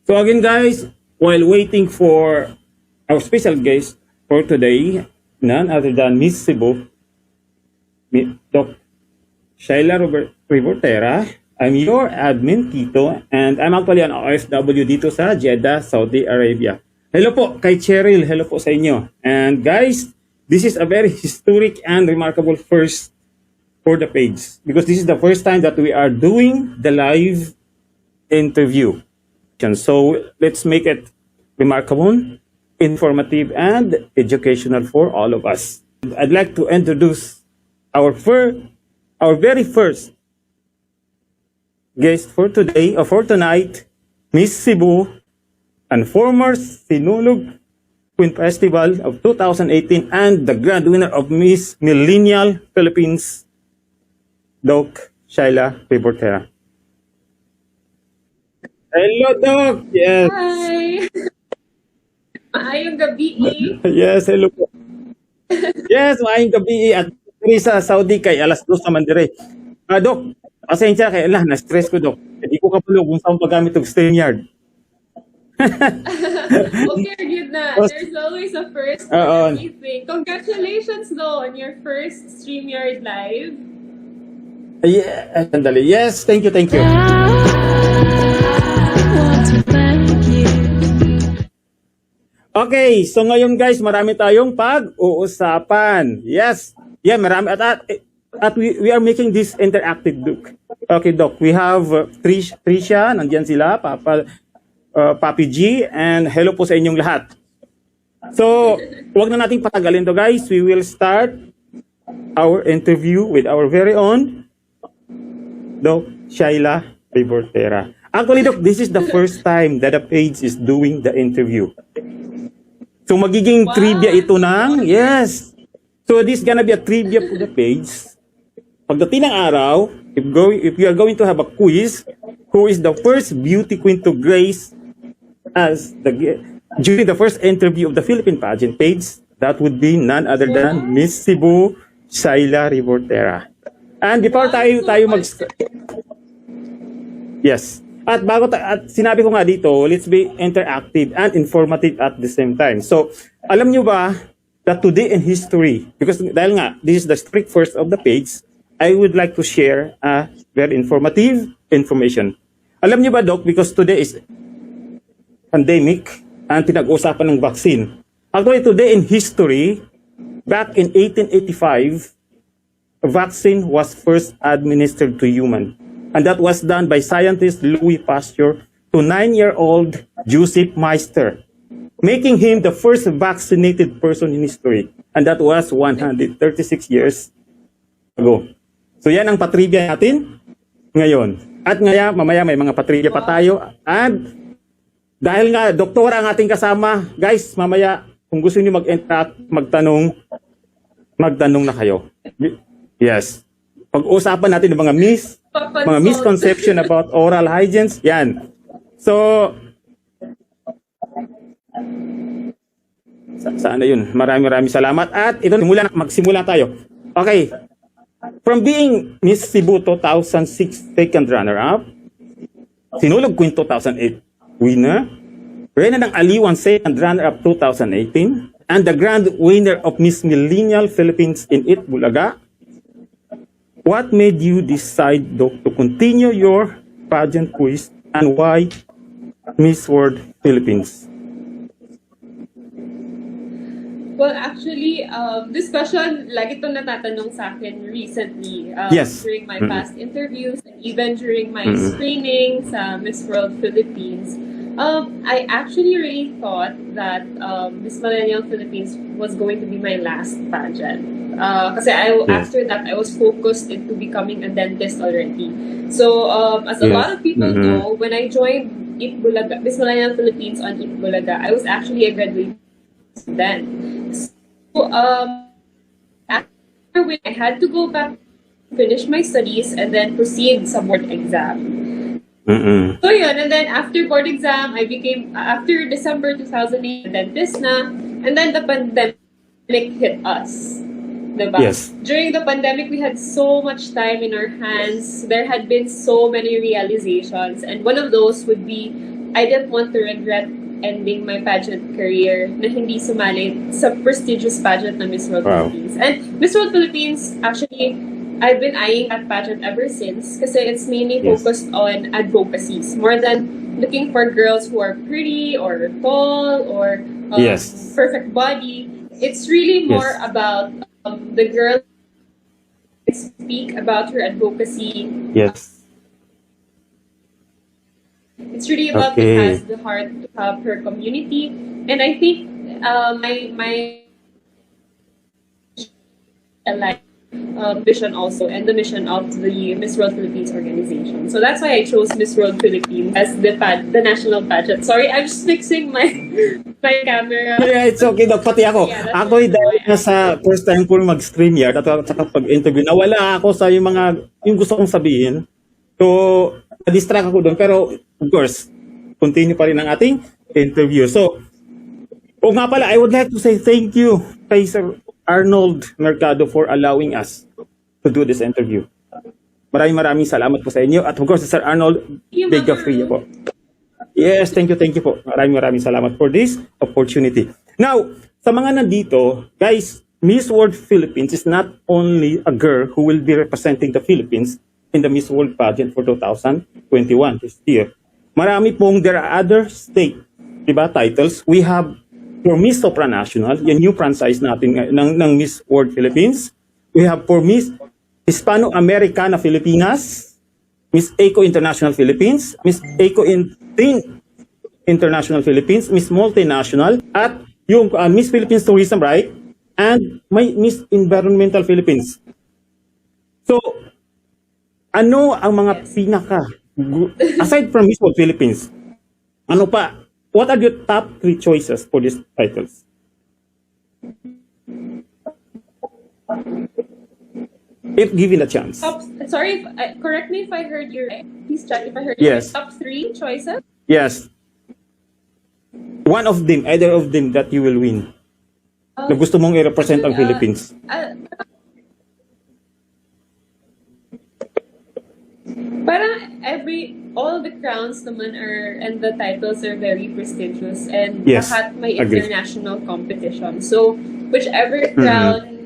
So again, guys, while waiting for our special guest for today, none other than Miss Cebu, Dr. Shaila Rebortera. I'm your admin, Quito, and I'm actually an OFW dito sa Jeddah, Saudi Arabia. Hello po kay Cheryl, hello po sa inyo. And guys, this is a very historic and remarkable first for the page because this is the first time that we are doing the live interview. So let's make it remarkable, informative, and educational for all of us. I'd like to introduce our very first guest for today or for tonight, Miss Cebu and former Sinulog Festival of 2018 and the grand winner of Miss Millennial Philippines, Doc Shaila Rebortera. Hello, Doc. Yes. Hi! Maayong gabi. Yes, hello po. Yes, maayong gabi at sa Saudi kay alas 2 naman dire. Doc, pasensya kay na-stress ko, Doc. Hindi ko kapulog kung saan paggamit ng StreamYard. Okay, good na. There's always a first for everything. Congratulations though on your first StreamYard live. Yeah, sandali. Yes, thank you. Okay, so ngayon guys, marami tayong pag-uusapan. Yes. Yeah, marami at we are making this interactive, Doc. Okay, Doc. We have Trisha, nandiyan sila, Papi G, and hello po sa inyong lahat. So, wag na nating patagalin to, guys. We will start our interview with our very own Doc Shaila Rebortera. Actually, Doc, this is the first time that the page is doing the interview. So, magiging trivia ito ng, yes. So, this is gonna be a trivia for the page. Pagdating ng araw, if you are going to have a quiz, who is the first beauty queen to grace during the first interview of the Philippine pageant page, that would be none other than Miss Cebu Shaila Rebortera. And before tayo yes. At sinabi ko nga dito, let's be interactive and informative at the same time. So, alam nyo ba that today in history, because dahil nga, this is the strict first of the page, I would like to share a very informative information. Alam nyo ba, Doc, because today is pandemic and pinag-usapan ng vaccine. Actually, today in history, back in 1885, a vaccine was first administered to human. And that was done by scientist Louis Pasteur to 9-year-old Joseph Meister, making him the first vaccinated person in history. And that was 136 years ago. So yan ang patrivia natin ngayon. At mamaya may mga patrivia pa tayo. And dahil nga doktora ang ating kasama, guys, mamaya kung gusto niyo mag-interact, magtanong na kayo. Yes. Pag-usapan natin ng mga misconception about oral hygiene. Yan. So, saan na yun? Maraming salamat. At ito, magsimula tayo. Okay. From being Miss Cebu 2006 second runner-up, Sinulog Queen 2008 winner, Reyna ng Aliwan second runner-up 2018, and the grand winner of Miss Millennial Philippines in Bulaga. What made you decide, Doc, to continue your pageant quiz and why Miss World Philippines? Well, actually, this question, lagi itong natatanong sa akin recently yes. During my past interviews and even during my screening sa Miss World Philippines. I actually really thought that Miss Millennial Philippines was going to be my last pageant. Kasi after that, I was focused into becoming a dentist already. So, as a lot of people know, when I joined Bulaga, Miss Millennial Philippines on Bulaga, I was actually a graduate student. So, after I had to go back, finish my studies, and then proceed sa board exam. So yun, and then after board exam, I became, after December 2008, a dentist na, and then the pandemic hit us. Diba? Yes. During the pandemic, we had so much time in our hands. There had been so many realizations, and one of those would be I didn't want to regret ending my pageant career na hindi sumali sa prestigious pageant na Miss World Wow. Philippines. And Miss World Philippines, actually, I've been eyeing that pageant ever since kasi it's mainly Yes. focused on advocacies more than looking for girls who are pretty or tall or Yes. perfect body. It's really more Yes. about the girl speak about her advocacy. Yes. It's really about Okay. the has the heart to help her community, and I think my like vision also and the mission of the Miss World Philippines organization. So that's why I chose Miss World Philippines as the national pageant. Sorry, I'm just fixing my my camera. Yeah, it's okay. Pati ako. Yeah, that's Ako, also dahil why na sa first time ko mag-stream yard at saka pag-interview, nawala ako sa yung gusto kong sabihin. So, na-distract ako doon. Pero, of course, continue pa rin ang ating interview. So, nga pala, I would like to say thank you kay Sir Arnold Mercado for allowing us to do this interview. Maraming salamat po sa inyo. At of course, Sir Arnold, you, Vega Mama Free Ruth. po. Yes, thank you po. Maraming salamat for this opportunity. Now, sa mga nandito, guys, Miss World Philippines is not only a girl who will be representing the Philippines in the Miss World pageant for 2021 this year. Marami pong, there are other state, diba, titles. We have for Miss Supranational, yung new franchise natin ng Miss World Philippines. We have for Miss Hispano-Americana Filipinas, Miss Eco International Philippines, Miss Eco International Philippines, Miss Multinational, at yung Miss Philippines Tourism, right? And may Miss Environmental Philippines. So, ano ang mga pinaka, aside from Miss World Philippines, ano pa? What are your top 3 choices for these titles? If given a chance. Sorry, correct me if I heard your. Please check if I heard your Yes. top 3 choices. Yes. One of them, either of them that you will win. Na gusto mong i-represent ang Philippines. Parang all the crowns naman and the titles are very prestigious and Yes, lahat may agree. international competition. So, whichever crown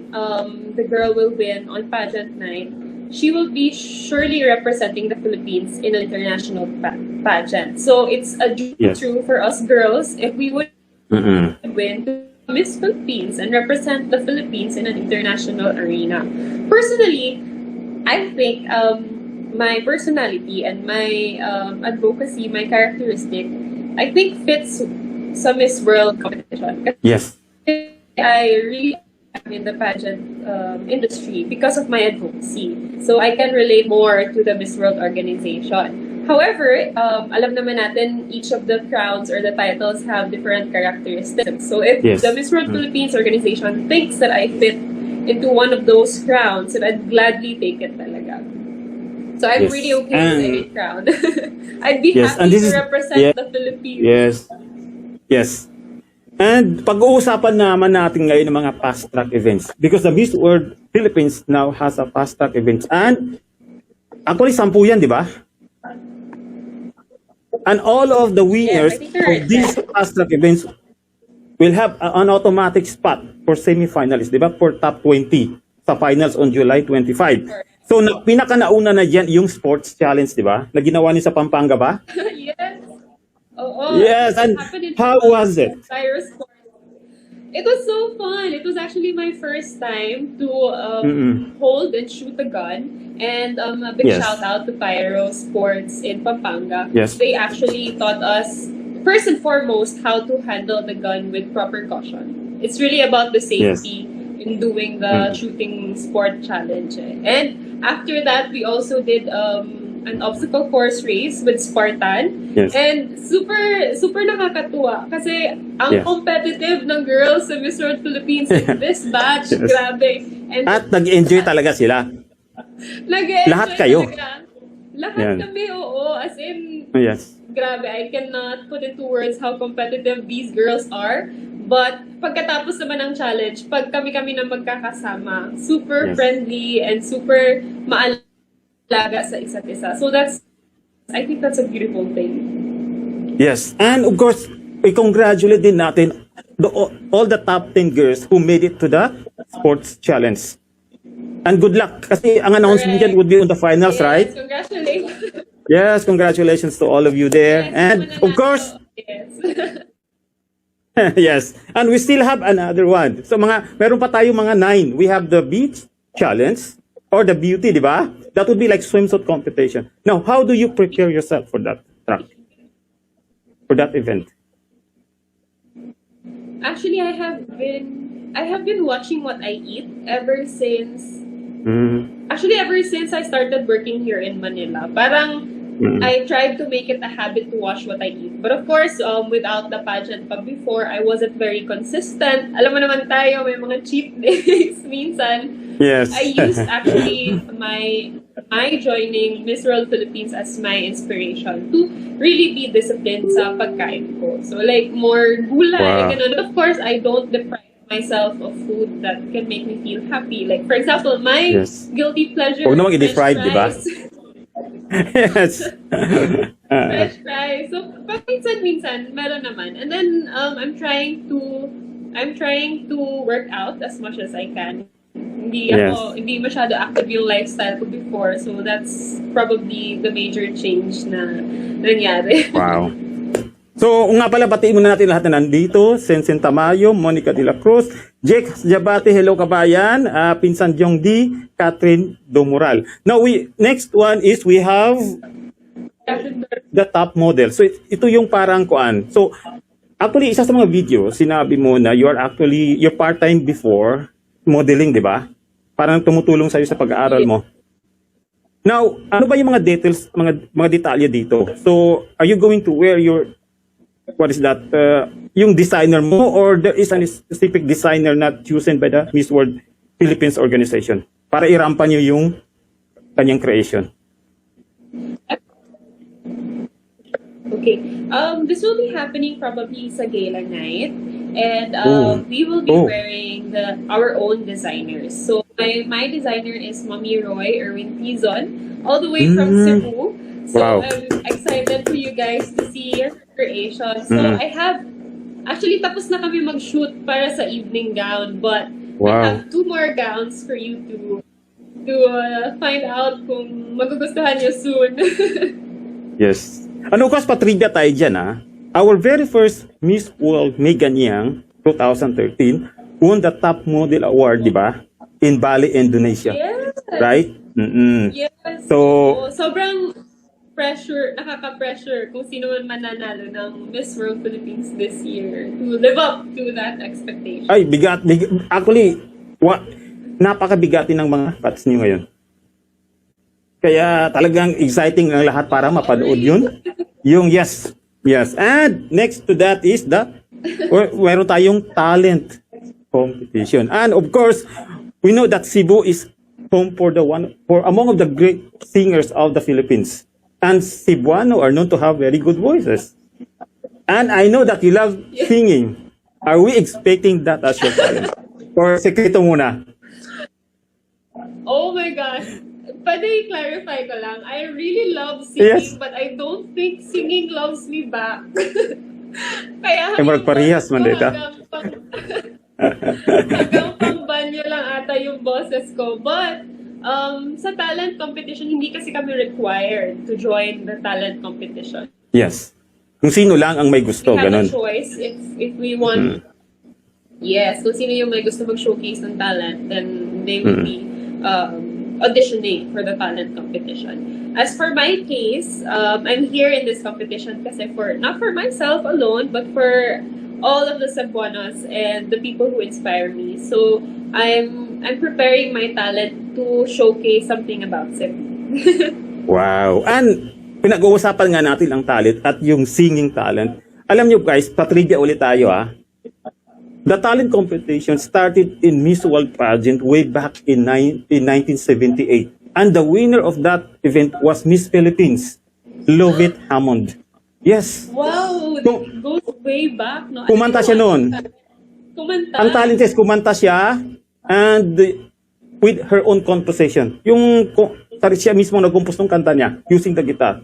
the girl will win on pageant night, she will be surely representing the Philippines in an international pageant. So, it's a dream Yes. true for us girls if we would win to Miss Philippines and represent the Philippines in an international arena. Personally, I think my personality and my advocacy, my characteristic, I think fits sa Miss World competition. Yes. I really am in the pageant industry because of my advocacy. So I can relate more to the Miss World organization. However, alam naman natin each of the crowns or the titles have different characteristics. So if Yes. the Miss World Philippines organization thinks that I fit into one of those crowns, then I'd gladly take it talaga. So I'm Yes. really okay with any crown. I'd be Yes, and happy this to is- represent the Philippines. Yes. Yes. And pag-uusapan naman natin ngayon ng mga fast track events because the Miss World Philippines now has a fast track events and actually 10 yan, di ba? And all of the winners Yes, I think you're right. of these fast track events will have an automatic spot for semi-finalists, di ba? For top 20 sa finals on July 25. So, pinaka-nauna na dyan yung sports challenge, di ba? Na ginawa niyo sa Pampanga ba? Yes. Oh, Yes, and happened in how was it? Cyrus Court. It was so fun. It was actually my first time to hold and shoot a gun. And a big Yes. shout out to Pyro Sports in Pampanga. Yes. They actually taught us, first and foremost, how to handle the gun with proper caution. It's really about the safety in doing the shooting sport challenge. And after that, we also did an obstacle course race with Spartan. Yes. And super nakakatuwa kasi ang Yes. competitive ng girls sa Miss World Philippines in this batch, Yes. grabe. And At nag-enjoy talaga sila. nag-enjoy lahat kayo. talaga. Lahat Yan. kami, oo. As in, Yes. grabe, I cannot put into words how competitive these girls are. But pagkatapos naman ng challenge, pag kami-kami na magkakasama, super Yes. friendly and super maalaga sa isa't isa. So I think that's a beautiful thing. Yes. And of course, i-congratulate din natin all the top 10 girls who made it to the sports challenge. And good luck. Kasi ang announcement dyan Correct. would be on the finals, Yes, right? congratulations. Yes, congratulations to all of you there. Yes, And of course, yes. yes. And we still have another one. So meron pa tayo mga 9. We have the beach challenge or the beauty, di ba? That would be like swimsuit competition. Now, how do you prepare yourself for that track? For that event? Actually, I have been watching what I eat ever since. Actually, ever since I started working here in Manila. Parang I tried to make it a habit to watch what I eat. But of course, without the pageant pa before, I wasn't very consistent. Alam mo naman tayo, may mga cheat days minsan. Yes. I used actually my joining Miss World Philippines as my inspiration to really be disciplined sa pagkain ko. So like more gulay, Wow. ganun. But of course, I don't deprive myself of food that can make me feel happy. Like for example, my Yes. guilty pleasure Huwag namang is i-deprive, di ba? Yes. French fries. So, minsan, meron naman. And then, I'm trying to work out as much as I can. Hindi masyado active yung lifestyle ko before. So, that's probably the major change na nangyari. Wow. So, nga pala, batiin muna natin lahat na nandito. Sensen Tamayo, Monica De La Cruz, Jake Jabate, hello kabayan, Pinsan Jong D, Catherine Domoral. Now, next one is we have the top model. So, ito yung parang kuan. So, actually, isa sa mga video, sinabi mo na you're part-time before modeling, di ba? Parang tumutulong sa'yo sa pag-aaral mo. Now, ano ba yung mga details, mga detalye dito? So, are you going to wear what is that? Yung designer mo or there is a specific designer not chosen by the Miss World Philippines organization para irampa nyo yung kanyang creation? Okay. This will be happening probably sa gala night. And we will be wearing our own designers. So my designer is Mommy Roy Erwin Tizon, all the way from Cebu. So Wow. I'm excited for you guys to see her creation. So I have, actually tapos na kami mag-shoot para sa evening gown, but I have 2 more gowns for you to find out kung magugustuhan niyo soon. Yes. Ano kas patrivia tayo dyan, ha? Our very first Miss World Megan Yang 2013 won the top model award, di ba? In Bali, Indonesia. Yes. Right? Yes. So, sobrang nakaka-pressure kung sino man mananalo ng Miss World Philippines this year to live up to that expectation. ay, bigat. Actually, napakabigatin ng mga bats niyo ngayon. Kaya talagang exciting ang lahat para mapanood yun. Yung yes. And next to that is meron tayong talent competition. And of course, we know that Cebu is home for among of the great singers of the Philippines. And Cebuano are known to have very good voices. And I know that you love singing. Are we expecting that as your talent? Or sekreto muna? Oh my gosh. Pwede i-clarify ko lang. I really love singing, Yes. but I don't think singing loves me back. Kaya Magparehas man dito. hanggang pang-banyo lang ata yung boses ko. But, sa talent competition, hindi kasi kami required to join the talent competition. Yes. Kung sino lang ang may gusto, We have ganun. a choice if we want. Yes, kung sino yung may gusto mag-showcase ng talent, then they will be auditioning for the talent competition. As for my case, I'm here in this competition kasi not for myself alone, but for all of the Cebuanos and the people who inspire me. So I'm preparing my talent to showcase something about Cebu. Wow. And pinag-uusapan nga natin ang talent at yung singing talent. Alam nyo guys, patrivia ulit tayo ah. The talent competition started in Miss World Pageant way back in 1978. And the winner of that event was Miss Philippines, Lovett Hammond. Yes. Wow, it goes way back. No? Kumanta siya noon. Kumanta? Ang talent is kumanta siya and with her own composition. Siya mismo nag-compose ng kanta niya using the guitar.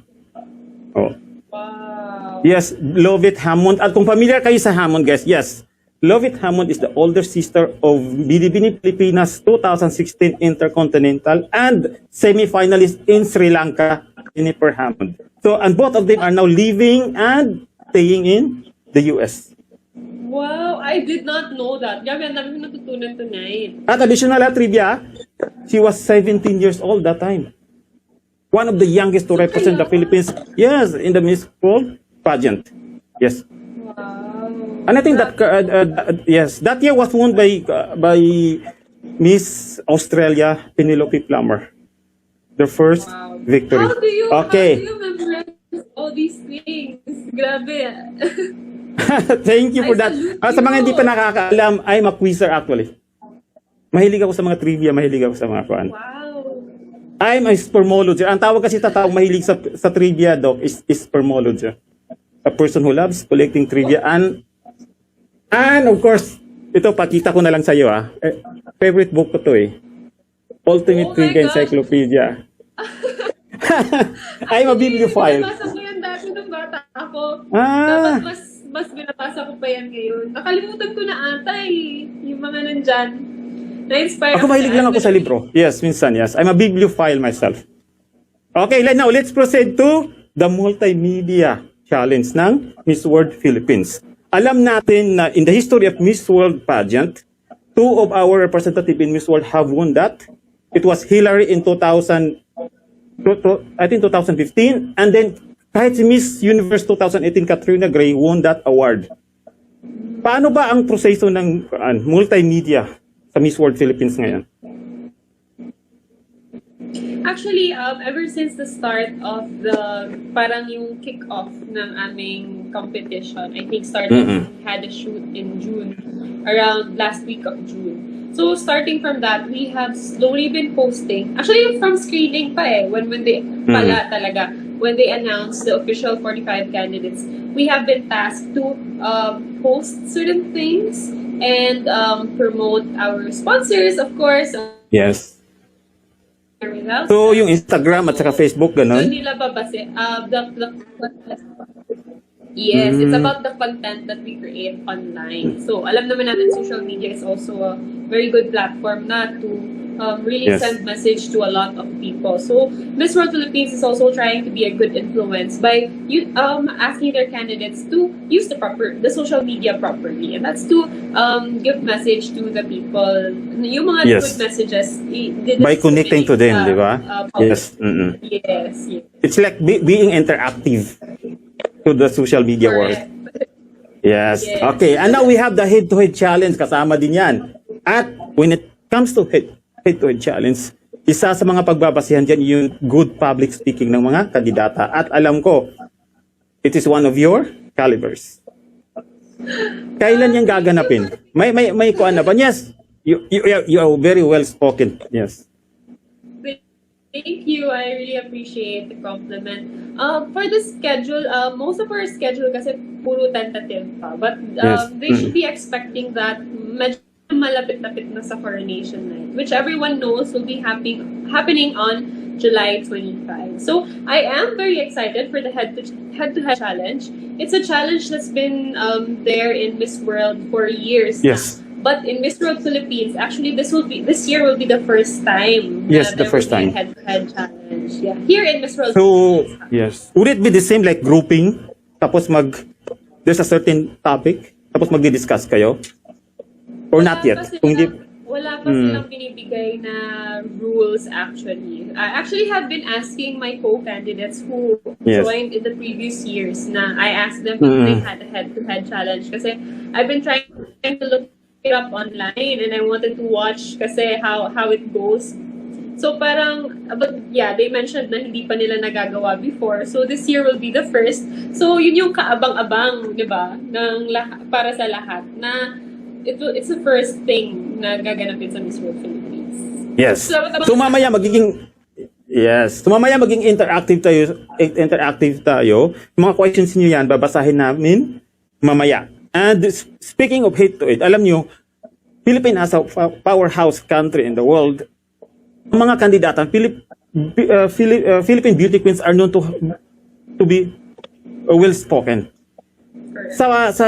Oh. Wow. Yes, Lovett Hammond. At kung familiar kayo sa Hammond, guys, yes. Lovett Hammond is the older sister of Binibini Pilipinas 2016 Intercontinental and semi-finalist in Sri Lanka, Jennifer Hammond. So, and both of them are now living and staying in the US. Wow, I did not know that. Grabe, ang dami ko natutunan tonight. At additional trivia, she was 17 years old that time. One of the youngest to represent the Philippines, yes, in the Miss World pageant. Yes. Wow. And I think that yes, that year was won by Miss Australia Penelope Plummer, the first Wow. victory. How do Okay, you memorize all these things? Grabe. thank you for I that. salute Sa mga you. hindi pa nakakaalam, I'm a quizzer actually. Mahilig ako sa mga trivia, mahilig ako sa mga kuan. Wow. I'm a spermologist. Ang tawag kasi sa taong mahilig sa trivia, Doc, is spermologist. A person who loves collecting trivia and of course, ito pakita ko na lang sa iyo favorite book ko to Ultimate Oh my Trivia gosh. Encyclopedia. I'm a bibliophile. Binabasa ko yan dati nung bata ako. Ah. Dapat mas binabasa ko pa yan ngayon. Nakalimutan ko na ata yung mga nandyan. Na-inspire Ako mahilig lang ako sa libro. Yes, minsan, yes. I'm a bibliophile myself. Okay, now let's proceed to the multimedia challenge ng Miss World Philippines. Alam natin na in the history of Miss World pageant, two of our representatives in Miss World have won that. It was Hillary in 2015, and then kahit si Miss Universe 2018 Katrina Gray won that award. Paano ba ang proseso ng multimedia sa Miss World Philippines ngayon? Actually, ever since the start of the, parang yung kick-off ng aming competition, I think we had a shoot in June, around last week of June. So, starting from that, we have slowly been posting, actually from screening pa when they, pala talaga, when they announced the official 45 candidates, we have been tasked to post certain things and promote our sponsors, of course. Yes. So, yung Instagram at saka Facebook, Doon ganun? nila babase. Yes, it's about the content that we create online. So, alam naman natin social media is also a very good platform na to really Yes. send message to a lot of people. So, Miss World Philippines is also trying to be a good influence by asking their candidates to use the social media properly. And that's to give message to the people. Yung mga Yes. good messages. By connecting to them, di ba? Yes. Yes. It's like being interactive to the social media world. Yes. Yes. Okay. And now we have the head-to-head challenge. Kasama din yan. At when it comes to head-to-head challenge, isa sa mga pagbabasihan dyan yung good public speaking ng mga kandidata. At alam ko, it is one of your calibers. Kailan yan gaganapin? May kuan na ba? Yes. You are very well spoken. Yes. Thank you. I really appreciate the compliment. For the schedule, most of our schedule kasi puro tentative pa. But Yes. they should be expecting that medyo malapit-lapit na sa coronation night, which everyone knows will be happening on July 25. So I am very excited for the head-to-head challenge. It's a challenge that's been there in Miss World for years Yes. now. But in Miss World Philippines, actually, this year will be the first time. Yes, na the there first will be time. a head-to-head challenge. Yeah, here in Miss World. So, yes. Would it be the same like grouping? Tapos there's a certain topic, tapos magdi-discuss kayo? Or not yet? Kung hindi, Wala pa silang binibigay na rules actually. I actually have been asking my co-candidates who Yes. joined in the previous years na I asked them if they had a head-to-head challenge kasi I've been trying to look it up online and I wanted to watch kasi how it goes. So parang, but yeah, they mentioned na hindi pa nila nagagawa before. So this year will be the first. So yun yung kaabang-abang, di ba, para sa lahat na it's the first thing na gaganapin sa Miss World Philippines. yes. So mamaya magiging interactive tayo. Mga questions niyo yan, babasahin namin mamaya. And speaking of head-to-head, alam niyo, Philippines as a powerhouse country in the world, ang mga kandidata, Philippine beauty queens are known to be well-spoken. Correct.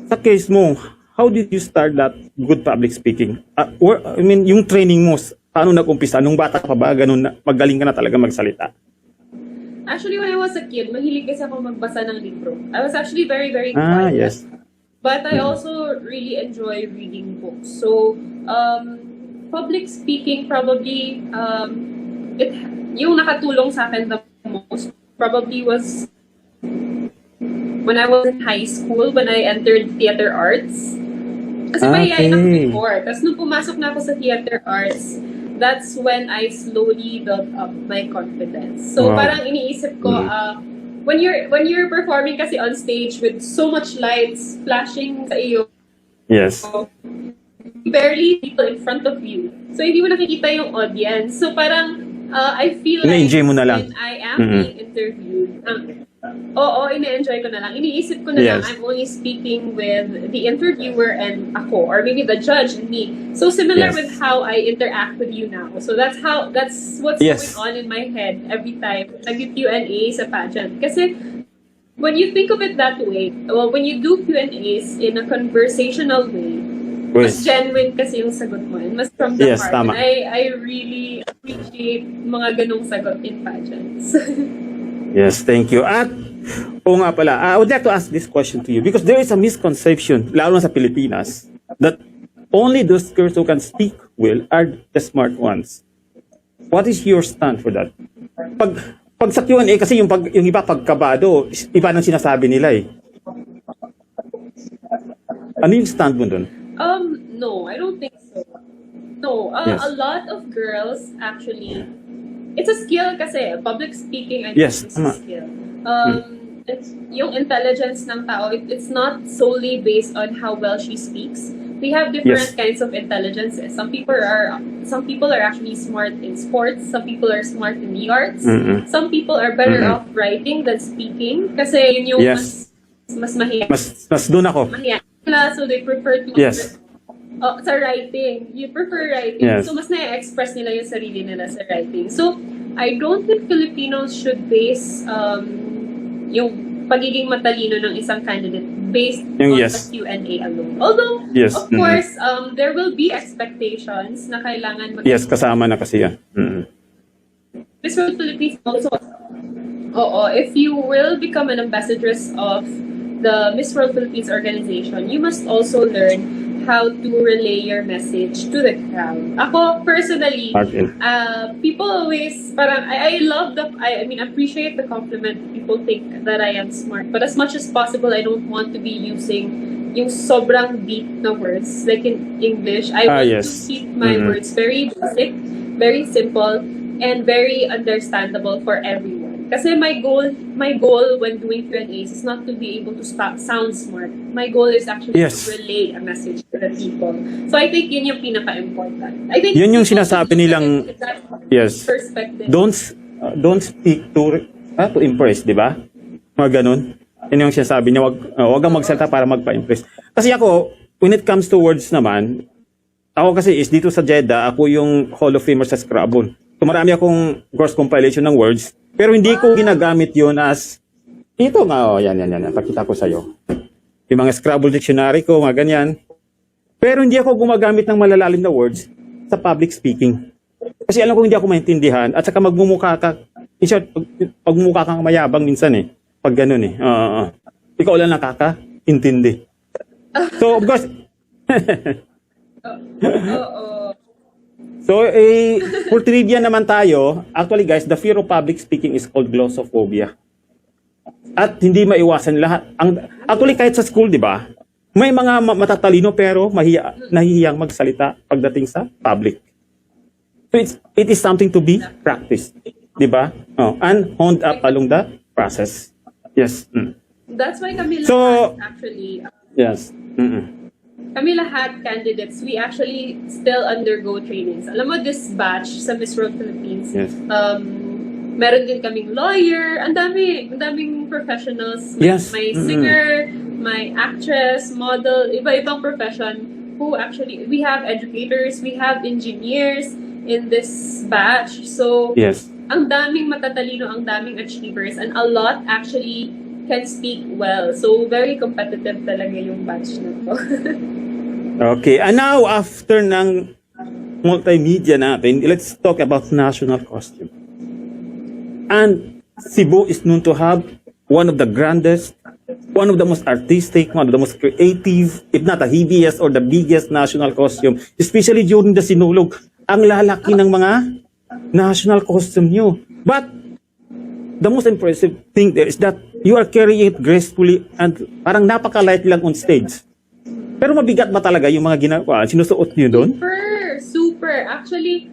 Sa case mo, how did you start that good public speaking? I mean, yung training mo, paano nag-umpisa? Nung bata ka pa ba, ganun, magaling ka na talaga magsalita? Actually, when I was a kid, mahilig kasi ako magbasa ng libro. I was actually very, very quiet. Yes. But I also really enjoy reading books. So, public speaking probably, yung nakatulong sa akin the most probably was when I was in high school, when I entered theater arts. Kasi mahihayin ako before. Tapos nung pumasok na ako sa theater arts, that's when I slowly built up my confidence. So parang iniisip ko, when you're performing kasi on stage with so much lights flashing sa iyo, yes, barely people in front of you. So hindi mo nakikita yung audience. So parang I feel like mo na lang. when I am being interviewed, ine-enjoy ko na lang. Iniisip ko na lang, I'm only speaking with the interviewer and ako, or maybe the judge and me. So similar with how I interact with you now. So that's what's going on in my head every time nag-Q&A sa pageant. Kasi when you think of it that way, well, when you do Q&As in a conversational way, mas genuine kasi yung sagot mo and mas from the heart. Tama. And I really appreciate mga ganong sagot in pageants. Yes, thank you. At, nga pala, I would like to ask this question to you because there is a misconception, lalo na sa Pilipinas, that only those girls who can speak well are the smart ones. What is your stand for that? Pag sa Q&A, kasi yung iba pagkabado, iba nang sinasabi nila eh. Ano yung stand mo dun? No, I don't think so. No, a lot of girls actually, it's a skill kasi, public speaking, I think is a skill. It's, yung intelligence ng tao, it's not solely based on how well she speaks. We have different kinds of intelligences. Some people are actually smart in sports. Some people are smart in the arts. Some people are better off writing than speaking. Kasi yun yung mas mahiya. Mas doon ako. Mahiya. So they prefer to sa writing. You prefer writing. So mas na-express nila yung sarili nila sa writing. So I don't think Filipinos should base yung pagiging matalino ng isang candidate based on the Q&A alone. Although, of course, there will be expectations na kailangan kasama na kasi yan. Miss World Philippines also, if you will become an ambassadress of the Miss World Philippines organization, you must also learn how to relay your message to the crowd. Ako, personally, people always, parang, I love appreciate the compliment. People think that I am smart. But as much as possible, I don't want to be using yung sobrang deep na words. Like in English, I want to keep my words very basic, very simple, and very understandable for everyone. Kasi my goal when doing Q&As is not to be able to sound smart. My goal is actually to relay a message to the people. So I think yun yung pinaka-important. I think yun yung sinasabi nilang perspective. Don't speak to impress, di ba? Mga ganun. Yun yung sinasabi niya, wag kang magsalita para magpa-impress. Kasi ako, when it comes to words naman, ako kasi is dito sa Jeddah, ako yung Hall of Famer sa Scrabble. So marami akong course compilation ng words. Pero hindi ko ginagamit yun as, ito nga, yan, pakita ko sa'yo. Yung mga Scrabble dictionary ko, mga ganyan. Pero hindi ako gumagamit ng malalalim na words sa public speaking. Kasi alam ko hindi ako maintindihan, at saka magmumukha ka, in short, pagmumukha kang mayabang minsan eh, pag ganun eh. Ikaw lang nakakaintindi. So, of course, so, for trivia naman tayo, actually guys, the fear of public speaking is called glossophobia. At hindi maiwasan lahat. Actually, kahit sa school, di ba? May mga matatalino pero nahihiyang magsalita pagdating sa public. So, it is something to be practiced. Di ba? And honed up along the process. Yes. That's why kami lahat actually. Yes. Kami lahat candidates, we actually still undergo trainings. Alam mo, this batch sa Miss World Philippines, meron din kaming lawyer, ang daming professionals. May singer, may actress, model, iba-ibang profession who actually, we have educators, we have engineers in this batch. So, ang daming matatalino, ang daming achievers, and a lot actually can speak well. So, very competitive talaga yung batch na to. Okay. And now, after ng multimedia natin, let's talk about national costume. And Cebu is known to have one of the grandest, one of the most artistic, one of the most creative, if not the heaviest or the biggest national costume, especially during the Sinulog. Ang lalaki ng mga national costume nyo. But the most impressive thing there is that you are carrying it gracefully and parang napaka-light lang on stage. Pero mabigat ba talaga yung mga ginagawa? Sinusuot nyo doon? Super. Actually,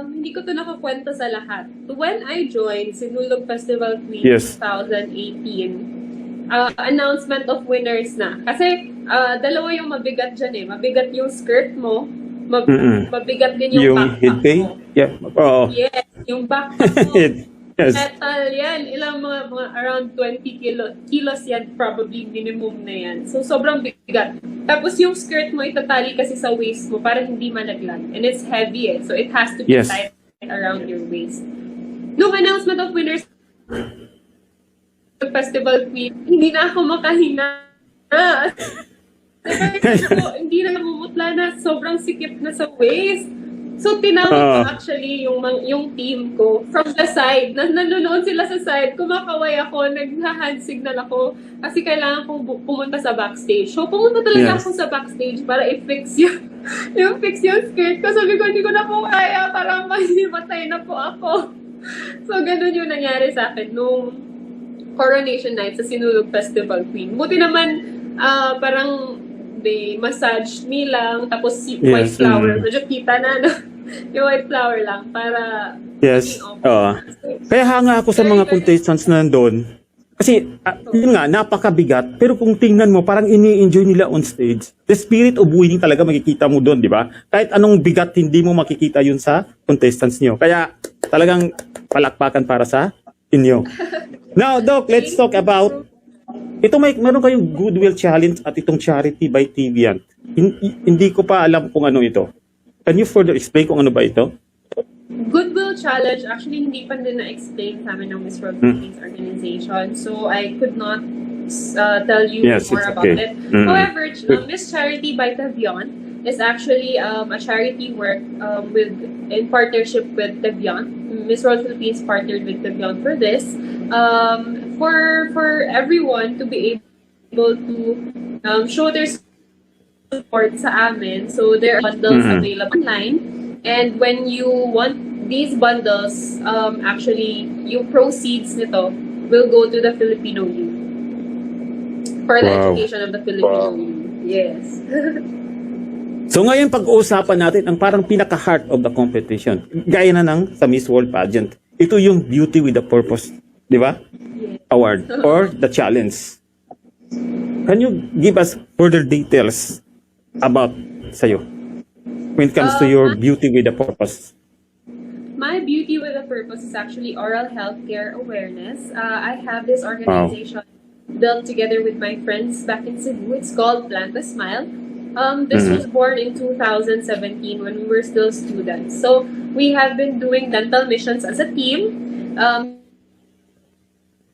hindi ko to nakakwento sa lahat. When I joined Sinulog Festival Queen Yes. 2018, announcement of winners na. Kasi dalawa yung mabigat dyan eh. Mabigat yung skirt mo, mabigat din yung backpack headband? mo. Yeah. Oh. Yes, yung backpack mo. Yes. Metal yan. Ilang mga around 20 kilos yan, probably minimum na yan. So, sobrang bigat. Tapos yung skirt mo, itatali kasi sa waist mo para hindi malaglag. And it's heavy eh. So, it has to be Yes. tight around your waist. Nung announcement of winners, Festival Queen, hindi na ako makahinga. Hindi na namumutla na, sobrang sikip na sa waist. So, tinawag ko actually yung team ko from the side. Nanonood sila sa side. Kumakaway ako, nag-hand signal ako kasi kailangan kong pumunta sa backstage. So, pumunta talaga ako sa backstage para i-fix yung skirt ko. Sabi ko, hindi ko na po kaya. Parang matay na po ako. So, ganun yung nangyari sa akin nung coronation night sa Sinulog Festival Queen. Buti naman, parang they massage me lang, tapos si white flower, medyo kita na, no? Yung white flower lang, para Yes. Kaya hanga ako sa mga contestants na nandun. Kasi, yun nga, napakabigat. Pero kung tingnan mo, parang ini-enjoy nila on stage. The spirit of winning talaga makikita mo doon, di ba? Kahit anong bigat, hindi mo makikita yun sa contestants niyo. Kaya, talagang palakpakan para sa inyo. Now, Doc, let's talk about ito. Meron kayong Goodwill Challenge at itong Charity by TV yan. Hindi ko pa alam kung ano ito. Can you further explain kung ano ba ito? Goodwill Challenge, actually hindi pa din na-explain sa amin ng Miss World Philippines organization. So, I could not tell you more about it. However, Miss Charity by Tavion is actually a charity work in partnership with Tavion. Miss World Philippines partnered with Tavion for this. For everyone to be able to show their support sa amin. So, there are bundles available online. And when you want these bundles, actually, yung proceeds nito will go to the Filipino youth. For the education of the Filipino youth. Yes. So ngayon pag-uusapan natin ang parang pinaka-heart of the competition. Gaya na ng sa Miss World Pageant. Ito yung Beauty with a Purpose, di ba? Yes. Award or the challenge. Can you give us further details about sa'yo when it comes to your Beauty with a Purpose? My Beauty with a Purpose is actually oral health care awareness. I have this organization built together with my friends back in Cebu. It's called Plant a Smile. This was born in 2017 when we were still students. So we have been doing dental missions as a team,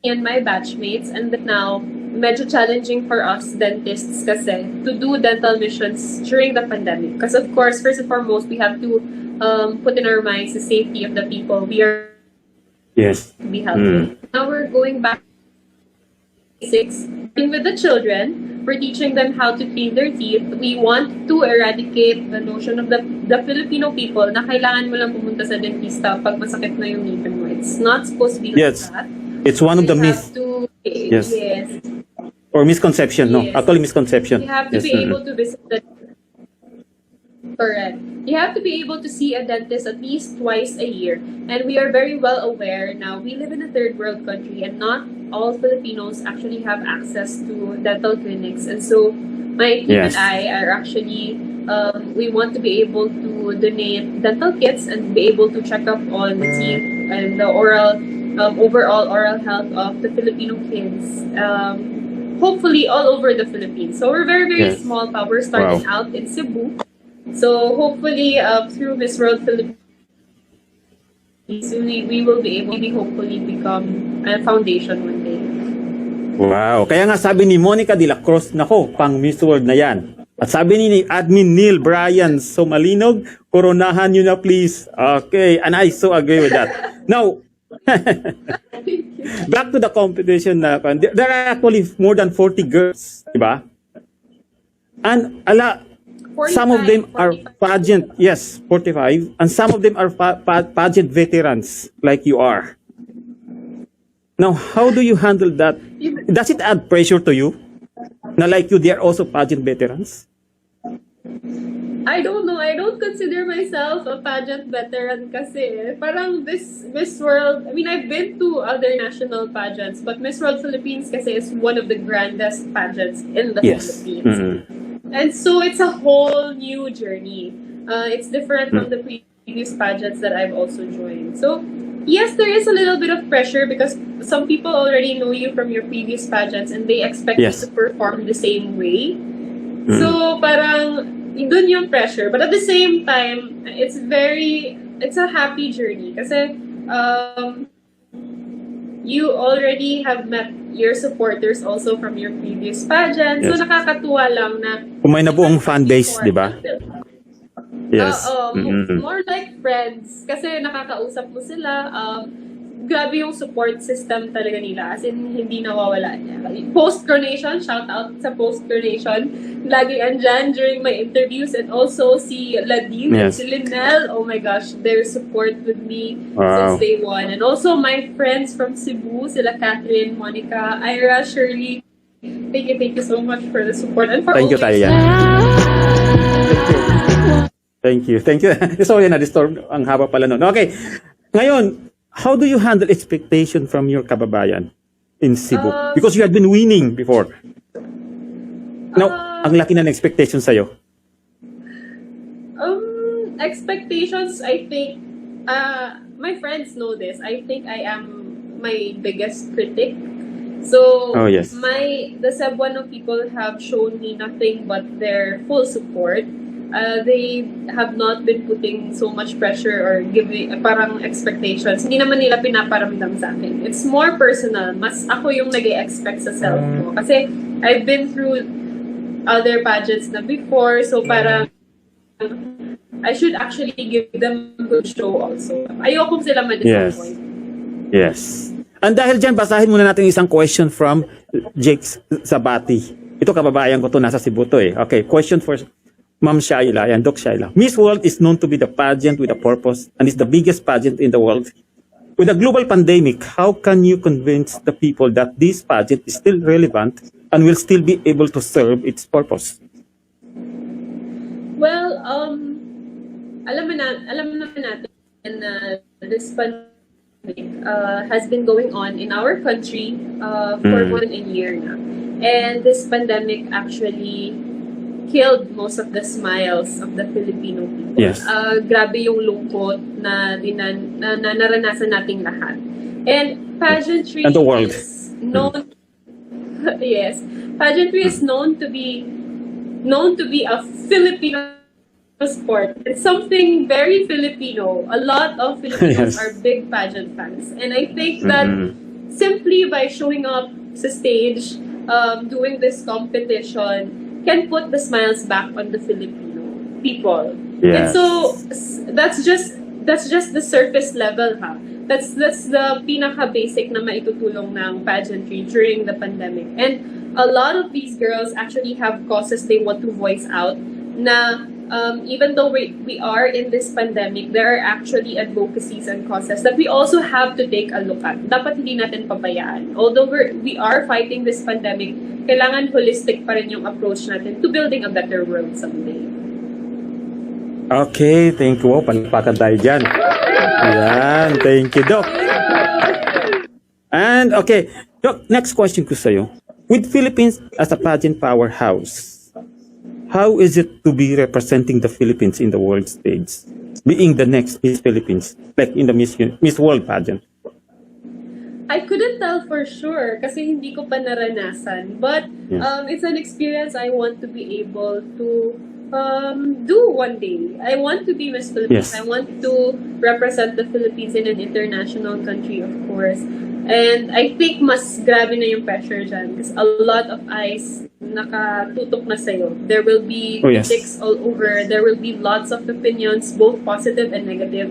and my batchmates, and then now medyo challenging for us dentists kasi to do dental missions during the pandemic. Because of course, first and foremost, we have to put in our minds the safety of the people we are to be helping. Now we're going back to basics with the children. We're teaching them how to clean their teeth. We want to eradicate the notion of the Filipino people na kailangan mo lang pumunta sa dentista pag masakit na yung ngipin mo. It's not supposed to be like that. It's one of the myths. Yes. Or misconception, no? Actually, misconception. You have to be able to visit the Correct. You have to be able to see a dentist at least twice a year. And we are very well aware now, we live in a third world country and not all Filipinos actually have access to dental clinics. And so my team and I are actually, we want to be able to donate dental kits and be able to check up on the teeth and the overall oral health of the Filipino kids. Hopefully all over the Philippines. So we're very, very small pa. We're starting out in Cebu. So hopefully through Miss World Philippines, we will be able to hopefully become a foundation one day. Wow. Kaya nga sabi ni Monica de la Cruz, nako, pang Miss World na yan. At sabi ni Admin Neil Bryan, so malinog, koronahan nyo na please. Okay, and I so agree with that. Now, back to the competition. There are actually more than 40 girls, diba? And some of them are 45. pageant, yes, 45. And some of them are pageant veterans, like you are. Now, how do you handle that? Does it add pressure to you? Na like you, they are also pageant veterans? I don't know. I don't consider myself a pageant veteran kasi parang this Miss World, I mean, I've been to other national pageants, but Miss World Philippines kasi is one of the grandest pageants in the Yes. Philippines. Mm-hmm. And so it's a whole new journey. It's different from the previous pageants that I've also joined. So, yes, there is a little bit of pressure because some people already know you from your previous pageants and they expect Yes. you to perform the same way. So, parang, dun yung pressure. But at the same time, it's a happy journey. Kasi, you already have met your supporters also from your previous pageant. So, Yes. nakakatuwa lang na Kung may nabuong fan base, di ba? Yes. More like friends. Kasi nakakausap mo sila. Grabe yung support system talaga nila. As in, hindi nawawala niya. Post-coronation, shout out sa post-coronation. Lagi andyan during my interviews. And also si Ladine and Yes. si Linel. Oh my gosh, their support with me Wow. since day one. And also my friends from Cebu, sila Catherine, Monica, Ira, Shirley. Thank you so much for the support. And for Thank you tayo always yan. Thank you. Sorry, na-disturb. Ang haba pala nun. Okay. Ngayon, how do you handle expectation from your kababayan in Cebu? Because you had been winning before. Now, ang laki na ng expectation sa'yo. Expectations, I think, my friends know this. I think I am my biggest critic. So, Oh, yes. the Cebuano people have shown me nothing but their full support. They have not been putting so much pressure or giving parang expectations. Hindi naman nila pinaparamdam sa akin. It's more personal. Mas ako yung nag-expect sa self ko. Kasi I've been through other pageants na before. So parang I should actually give them a good show also. Ayoko sila ma-disappoint. Yes. And dahil dyan, basahin muna natin isang question from Jake Sabati. Ito, kababayan ko to, nasa Cebu to eh. Okay, question for Ma'am Shaila and Doc Shaila. Miss World is known to be the pageant with a purpose and is the biggest pageant in the world. With a global pandemic, how can you convince the people that this pageant is still relevant and will still be able to serve its purpose? Well, alam naman natin na this pandemic has been going on in our country for more than a year now. And this pandemic actually killed most of the smiles of the Filipino people. Yes. Grabe yung lungkot na naranasan nating lahat. And pageantry And the world. is known yes, pageantry is known to be a Filipino sport. It's something very Filipino. A lot of Filipinos Yes. are big pageant fans. And I think that simply by showing up sa stage, doing this competition, can put the smiles back on the Filipino people. And Yes. so that's just the surface level ha. That's the pinaka basic na maitutulong ng pageantry during the pandemic. And a lot of these girls actually have causes they want to voice out na even though we are in this pandemic, there are actually advocacies and causes that we also have to take a look at. Dapat hindi natin pabayaan. Although we are fighting this pandemic, kailangan holistic pa rin yung approach natin to building a better world someday. Okay, thank you. Oh, palpakan tayo dyan. Ayan, thank you, Doc. And okay, Doc, next question ko sa'yo. With Philippines as a pageant powerhouse, how is it to be representing the Philippines in the world stage? Being the next Miss Philippines, like in the Miss World pageant? I couldn't tell for sure kasi hindi ko pa naranasan. But Yes. it's an experience I want to be able to do one day. I want to be Miss Philippines. Yes. I want to represent the Philippines in an international country, of course. And I think mas grabe na yung pressure dyan because a lot of eyes nakatutok na sa'yo. There will be Oh, yes. critics all over. There will be lots of opinions, both positive and negative.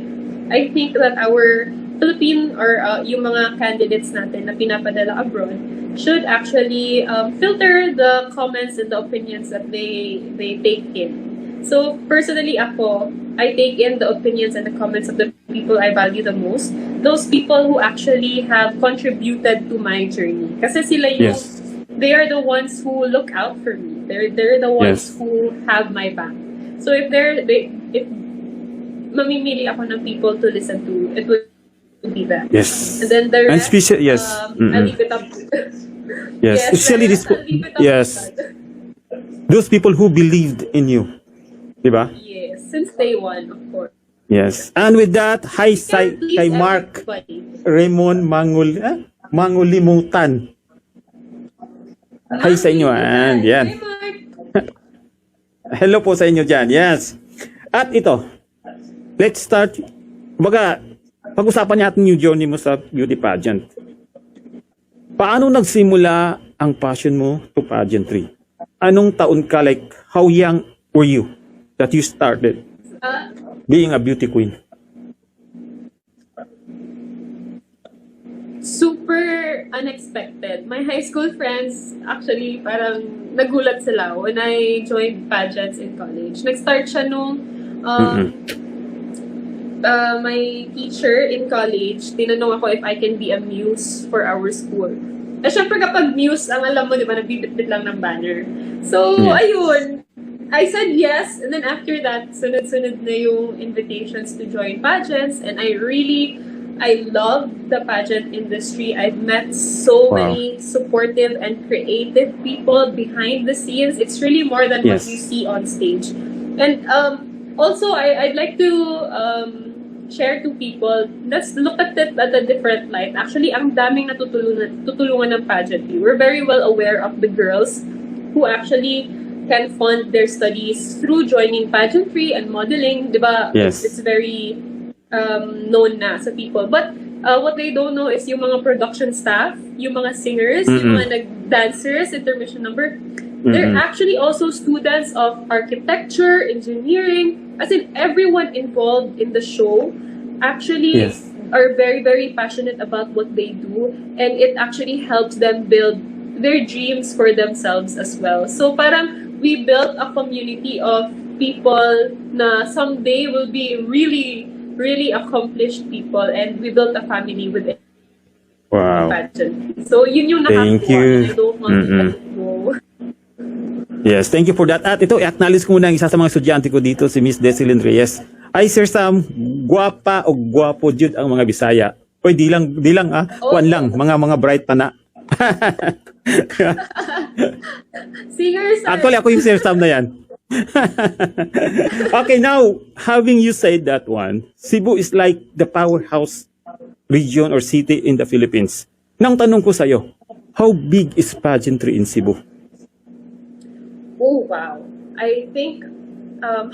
I think that our Philippine or yung mga candidates natin na pinapadala abroad should actually filter the comments and the opinions that they take in. So personally ako, I take in the opinions and the comments of the people I value the most. Those people who actually have contributed to my journey. Kasi sila yung, Yes. they are the ones who look out for me. They're the ones Yes. who have my back. So if mamimili ako ng people to listen to, it would be them. Yes. And then the And rest, special, yes. I'll leave it up. Yes. Yes, Especially the this, rest, I'll leave it up to yes. God. Those people who believed in you. Diba? Yes, since day one, of course. Yes. And with that, hi Can't please kay Mark everybody. Raymond Mangulimutan. Hi sa inyo. And yan. Hi, Mark. Hello po sa inyo dyan. Yes. At ito, let's start. Kumbaga, pag-usapan natin yung journey mo sa beauty pageant. Paano nagsimula ang passion mo to pageantry? Anong taon ka? Like, how young were you that you started being a beauty queen? Super unexpected. My high school friends, actually, parang nagulat sila when I joined pageants in college. Nag-start siya nung my teacher in college, tinanong ako if I can be a muse for our school. Eh, syempre kapag muse, ang alam mo, di ba, nagbibit-bit lang ng banner. So, ayun. I said yes, and then after that, sunod-sunod na yung invitations to join pageants, and I love the pageant industry. I've met so many supportive and creative people behind the scenes. It's really more than what you see on stage. And also, I'd like to share to people, let's look at it at a different light. Actually, ang daming tutulungan ng pageantry. We're very well aware of the girls who actually can fund their studies through joining pageantry and modeling. Diba? Yes. It's very known na sa people. But what they don't know is yung mga production staff, yung mga singers, yung mga nag-dancers, intermission number, they're actually also students of architecture, engineering, as in everyone involved in the show actually are very, very passionate about what they do, and it actually helps them build their dreams for themselves as well. So parang we built a community of people na someday will be really, really accomplished people, and we built a family with it. Wow. Pageant. So yun yung Thank nakakuha. you. I don't want to let it go. Yes, thank you for that. At ito, i-acknowledge ko muna ang isa sa mga estudyante ko dito, si Miss Decilyn Reyes. Ay, Sir Sam, guwapa o guwapo jud ang mga Bisaya. Oy, di lang kuan lang, mga bright pa na. Singers are... Actually, ako yung Sir Sam na yan. Okay, now, having you said that one, Cebu is like the powerhouse region or city in the Philippines. Nang tanong ko sa'yo, how big is pageantry in Cebu? Oh, wow. I think,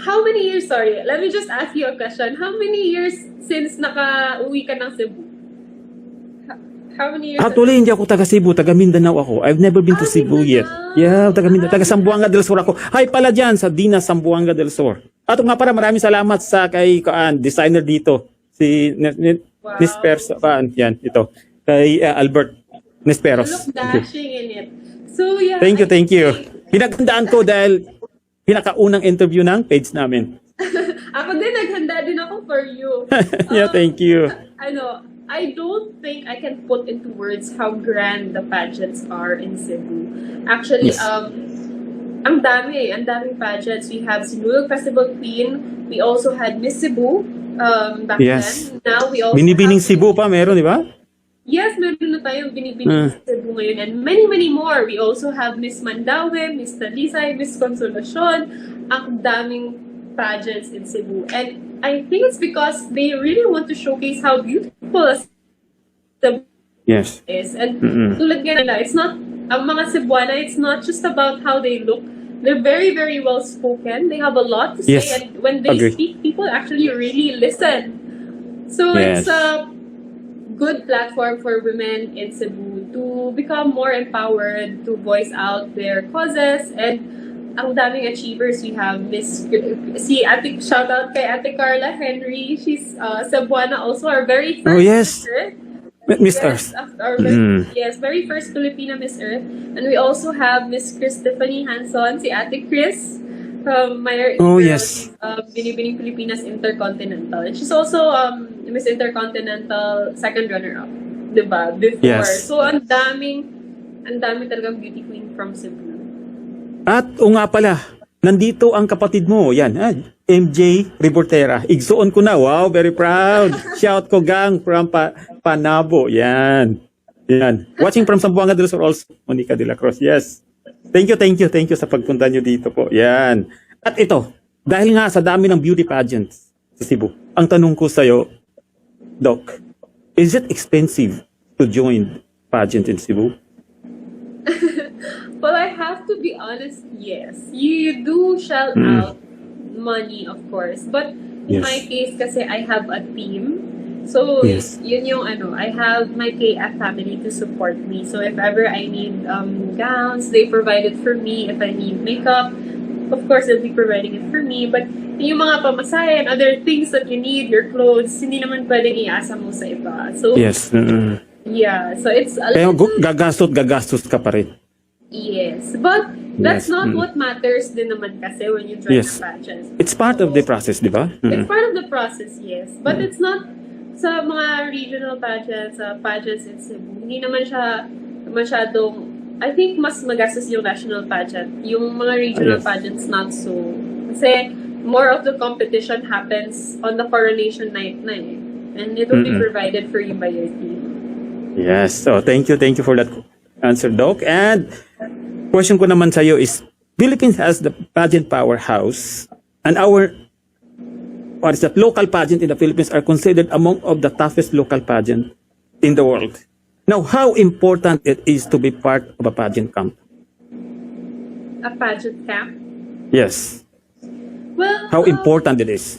how many years, sorry, let me just ask you a question. How many years since naka-uwi ka ng Cebu? How many years? Actually, hindi ako taga Cebu, taga Mindanao ako. I've never been to Cebu yet. Yeah, taga Mindanao, taga Zamboanga del Sur ako. Hi pala dyan sa Dina Zamboanga del Sur. At nga para maraming salamat sa kay designer dito, si Nisperso, yan, ito. Kay Albert Nisperos. You look dashing in it. So, yeah. Thank you. Pinaghandaan ko dahil pinakaunang interview ng page namin. Ako din, naghanda din ako for you. Yeah, thank you. I don't think I can put into words how grand the pageants are in Cebu. Actually, ang daming pageants. We have Sinulog Festival Queen. We also had Miss Cebu back then. Now we also Binibining have Cebu pa, meron, di ba? Yes, meron na tayong binibining Cebu ngayon, and many, many more. We also have Miss Mandaue, Miss Talisay, Miss Consolacion. Ang daming pageants in Cebu. And I think it's because they really want to showcase how beautiful Cebu is. And tulad nga nila, it's not, ang mga Cebuana, it's not just about how they look, They're very, very well spoken. They have a lot to say, Yes. and when they Agree. speak, people actually really listen. So Yes. it's a good platform for women in Cebu to become more empowered, to voice out their causes, and ang daming achievers. We have shout out kay Ate Carla Henry. She's Cebuana also, our very first Oh, yes. Miss Earth. Miss Yes, Earth. our very first Filipina Miss Earth. And we also have Miss Chris Stephanie Hanson, si Ate Chris from my Oh, girl. yes. She's Binibining Pilipinas Intercontinental. And she's also Miss Intercontinental second runner-up. Diba? Before. Yes. So, ang daming talagang beauty queen from Cebu. At o nga pala, nandito ang kapatid mo. Yan, MJ Rebortera. Igsuon ko na. Wow, very proud. Shout ko gang from Panabo. Yan. Yan. Watching from Zamboanga del Sur also. Monica de la Cruz. Yes. Thank you sa pagpunta nyo dito po. Yan. At ito, dahil nga sa dami ng beauty pageants sa Cebu, ang tanong ko sa'yo, Doc, is it expensive to join pageant in Cebu? Well, I have to be honest, yes. You do shell out money, of course. But in Yes. my case, kasi I have a team. So, Yes. yun yung I have my KF family to support me. So, if ever I need gowns, they provide it for me. If I need makeup, of course, they'll be providing it for me. But yung mga pamasahe and other things that you need, your clothes, hindi naman pwedeng iasa mo sa iba. So, Yes. yeah. So, it's a Kaya little... gagastos ka pa rin. Yes, but that's Yes. not what matters din naman kasi when you join Yes. the pageants. It's part of the process, di ba? It's part of the process, yes. But it's not sa mga regional pageants, pageants in Cebu. Hindi naman siya masyadong, I think mas magastos yung national pageant. Yung mga regional Yes. pageants, not so. Kasi more of the competition happens on the coronation night na eh. And it will be provided for you by your team. Yes. So, thank you for that answer, Doc. And question ko naman sa iyo is, Philippines has the pageant powerhouse, and our local pageant in the Philippines are considered among of the toughest local pageant in the world. Now, how important it is to be part of a pageant camp? A pageant camp? Yes. Well, How important it is?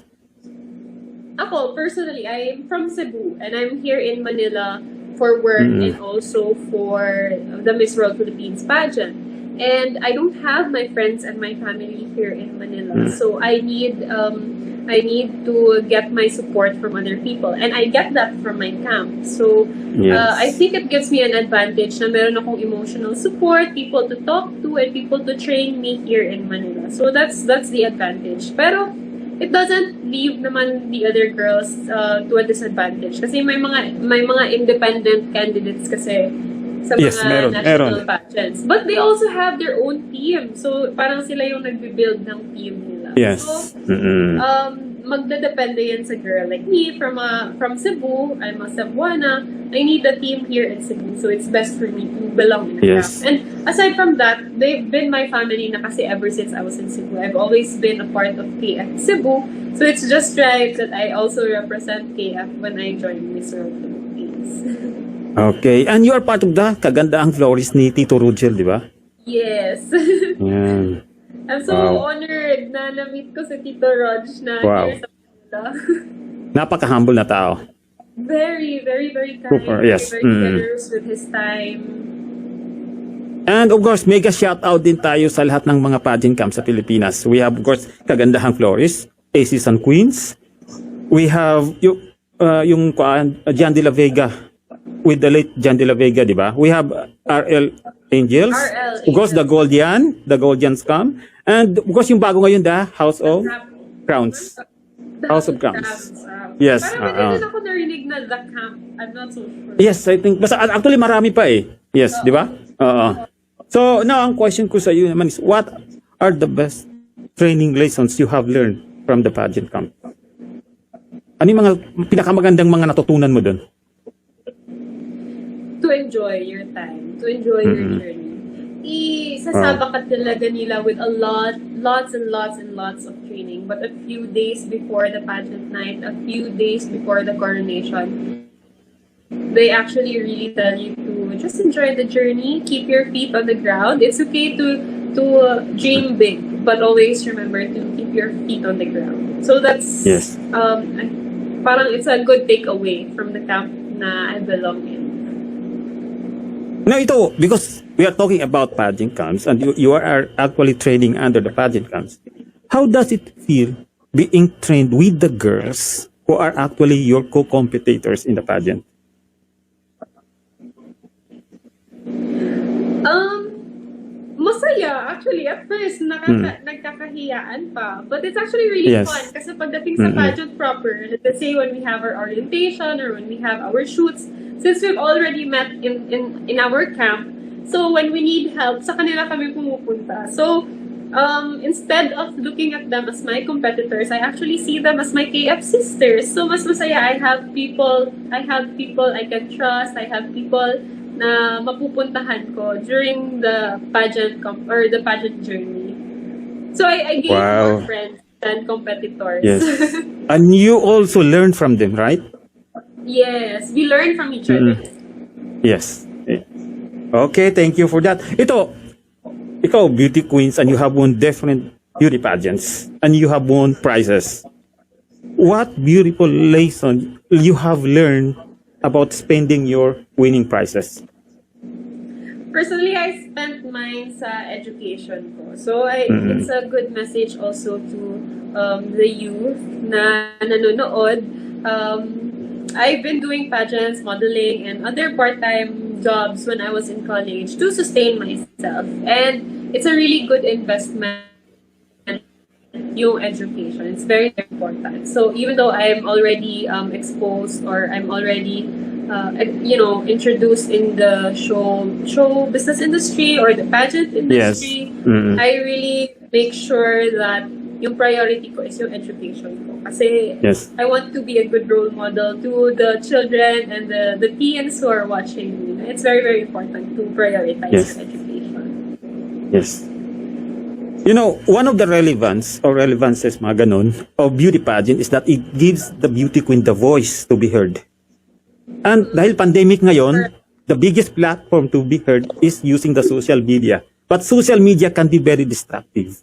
ako, personally, I'm from Cebu and I'm here in Manila for work and also for the Miss World Philippines pageant. And I don't have my friends and my family here in Manila. So I need to get my support from other people. And I get that from my camp. So Yes. I think it gives me an advantage na meron akong emotional support, people to talk to, and people to train me here in Manila. So that's the advantage. Pero it doesn't leave naman the other girls to a disadvantage. Kasi may mga independent candidates kasi sa mga Yes, national meron. pageants. But they also have their own team. So parang sila yung nagbe-build ng team nila. Yes. So magdadepende yan sa girl. Like me, from Cebu, I'm a Cebuana. I need a team here in Cebu. So it's best for me to belong in a Yes. camp. And aside from that, they've been my family na kasi ever since I was in Cebu. I've always been a part of KF Cebu. So it's just right that I also represent KF when I join Miss World Philippines. Okay. And you are part of the kagandaang florist ni Tito Rugel, di ba? Yes. Yan. I'm so Wow. honored na na-meet ko si Tito Rog na Wow. here sa Manila. Napaka-humble na tao. Very, very, very kind. Super, yes. Very generous with his time. And of course, mega shout out din tayo sa lahat ng mga pageant camps sa Pilipinas. We have of course kagandahang florist, Aces and Queens. We have yung Jan de la Vega with the late Jan de la Vega, di ba? We have RL Angels. RL Of course, the Goldians come. And of course, yung bago ngayon, the House of Crowns. House of Crowns. Yes. Parang hindi din ako narinig na the camp. I'm not so sure. Yes, I think. Basta actually marami pa eh. Yes, di ba? Oo. So, now ang question ko sa iyo naman is, what are the best training lessons you have learned from the pageant camp? Ano yung mga pinakamagandang mga natutunan mo doon? To enjoy your time. To enjoy your journey. Isasama ka talaga nila with lots and lots of training. But a few days before the pageant night, a few days before the coronation, they actually really tell you to just enjoy the journey, keep your feet on the ground. It's okay to dream big, but always remember to keep your feet on the ground. So that's Yes. parang it's a good takeaway from the camp na I belong in. Now ito, because we are talking about pageant camps and you are actually training under the pageant camps. How does it feel being trained with the girls who are actually your co-competitors in the pageant? Masaya. Actually, at first, nagkakahiyaan pa. But it's actually really Yes. fun. Kasi pagdating sa pageant proper, let's say when we have our orientation or when we have our shoots, since we've already met in our camp, so when we need help, sa kanila kami pumupunta. So, instead of looking at them as my competitors, I actually see them as my KF sisters. So, mas masaya. I have people I can trust. I have people na mapupuntahan ko during the pageant or the pageant journey. So I gained Wow. more friends than competitors. Yes. And you also learn from them, right? Yes, we learn from each other. Yes. Okay, thank you for that. Ikaw, beauty queens, and you have won different beauty pageants, and you have won prizes. What beautiful lesson you have learned about spending your winning prizes? Personally, I spent mine sa education ko. So, it's a good message also to the youth na nanonood. I've been doing pageants, modeling, and other part-time jobs when I was in college to sustain myself. And it's a really good investment, yung education. It's very important. So even though I'm already exposed or I'm already introduced in the show business industry or the pageant industry, I really make sure that yung priority ko is yung education ko. Kasi I want to be a good role model to the children and the teens who are watching me. It's very, very important to prioritize education. Yes. You know, one of the relevances, mga ganun, of beauty pageant is that it gives the beauty queen the voice to be heard. And dahil pandemic ngayon, the biggest platform to be heard is using the social media. But social media can be very destructive.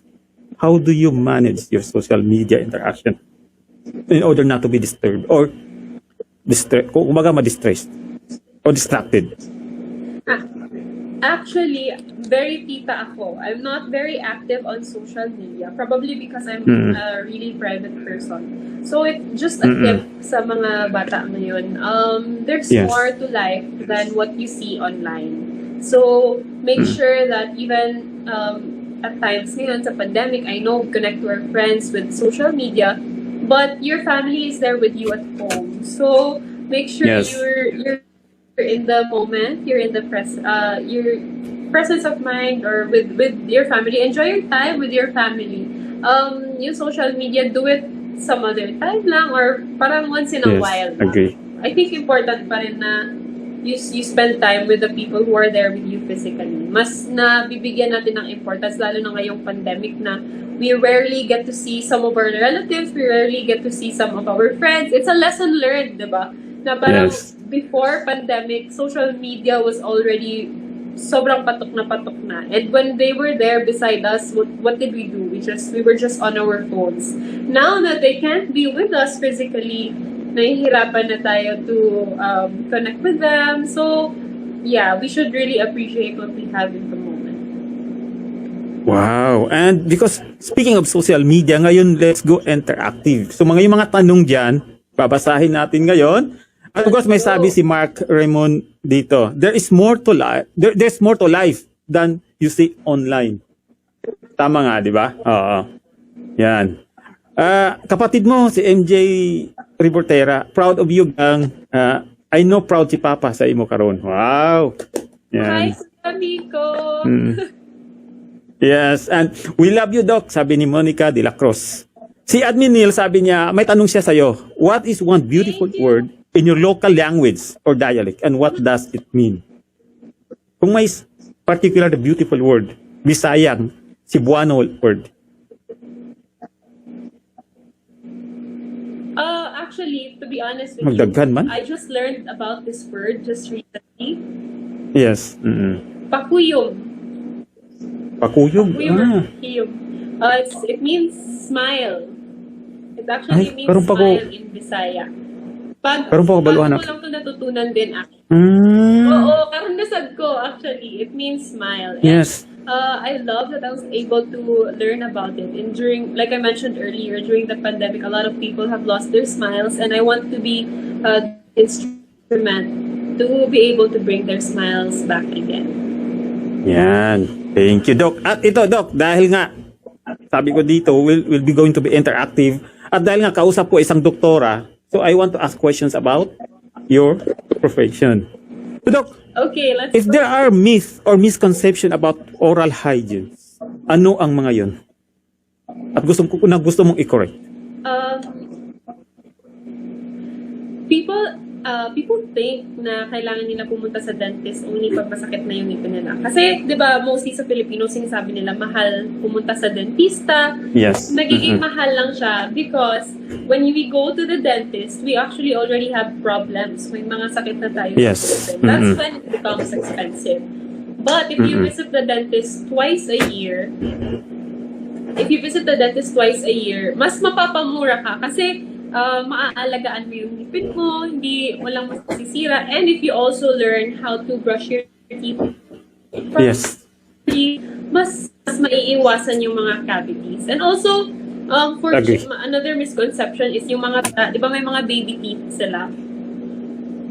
How do you manage your social media interaction in order not to be disturbed or ma-distressed or distracted? Actually, very tita ako. I'm not very active on social media. Probably because I'm a really private person. So, just a tip sa mga bata ngayon. There's more to life than what you see online. So, make sure that even at times ngayon sa pandemic, I know we connect to our friends with social media, but your family is there with you at home. So, make sure you're in the moment, you're in the your presence of mind or with your family. Enjoy your time with your family. Yung social media, do it some other time lang or parang once in a while. Agree. I think important pa rin na you spend time with the people who are there with you physically. Mas na bibigyan natin ng importance lalo na ngayong pandemic na we rarely get to see some of our relatives, we rarely get to see some of our friends. It's a lesson learned, diba? Na parang before pandemic, social media was already sobrang patok na. And when they were there beside us, what did we do? We were just on our phones. Now that they can't be with us physically, nahihirapan na tayo to connect with them. So, yeah, we should really appreciate what we have in the moment. Wow. And because speaking of social media, ngayon let's go interactive. So yung mga tanong dyan, babasahin natin ngayon. At of course, may sabi si Mark Raymond dito, there's more to life than you see online. Tama nga, di ba? Oo. Yan. Kapatid mo, si MJ Rebortera, proud of you, gang. I know proud si Papa sa imo karon. Wow. Yan. Hi, Nico. Yes, and we love you, Doc, sabi ni Monica de la Cruz. Si Admin Neil, sabi niya, may tanong siya sa'yo. What is one beautiful word in your local language or dialect, and what does it mean? Kung may particular beautiful word, Bisayang, Cebuano word. Actually, to be honest with Magdaghan man? I just learned about this word just recently. Yes. Pakuyom. Pakuyog. Kiyog. It means smile. It actually means karon pa ko. smile in Bisaya. Karon pa ko baluhan bago ko lang ito natutunan din actually. Mm. Oo, karon nasad ko actually. It means smile. And, Yes. I love that I was able to learn about it. And during, like I mentioned earlier, during the pandemic, a lot of people have lost their smiles, and I want to be instrument to be able to bring their smiles back again. Yan. Thank you, Doc. At ito, Doc, dahil nga, sabi ko dito, we'll be going to be interactive. At dahil nga, kausap ko isang doktora, so I want to ask questions about your profession. So, Doc, Okay, let's if there are myths or misconception about oral hygiene, ano ang mga yon? At gusto mong i-correct. um, people think na kailangan nila pumunta sa dentist only pag masakit na yung ngipin nila. Kasi, di ba, mostly sa Pilipino, sinasabi nila, mahal pumunta sa dentista. Yes. Nagiging mahal lang siya because when we go to the dentist, we actually already have problems. May mga sakit na tayo. Yes. That's when it becomes expensive. But if you visit the dentist twice a year, mas mapapamura ka kasi maaalagaan mo yung ngipin mo, walang masisira. And if you also learn how to brush your teeth, Yes. mas maiiwasan yung mga cavities. And also, Agree. another misconception is yung mga, di ba may mga baby teeth sila?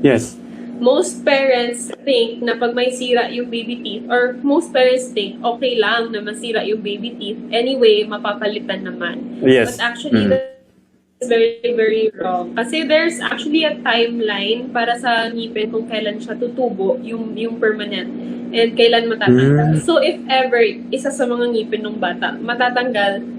Yes. Most parents think na pag may sira yung baby teeth, or most parents think okay lang na masira yung baby teeth, anyway, mapapalitan naman. Yes. But actually, that's very, very wrong. Kasi there's actually a timeline para sa ngipin kung kailan siya tutubo, yung permanent, and kailan matatanggal. So if ever, isa sa mga ngipin ng bata, matatanggal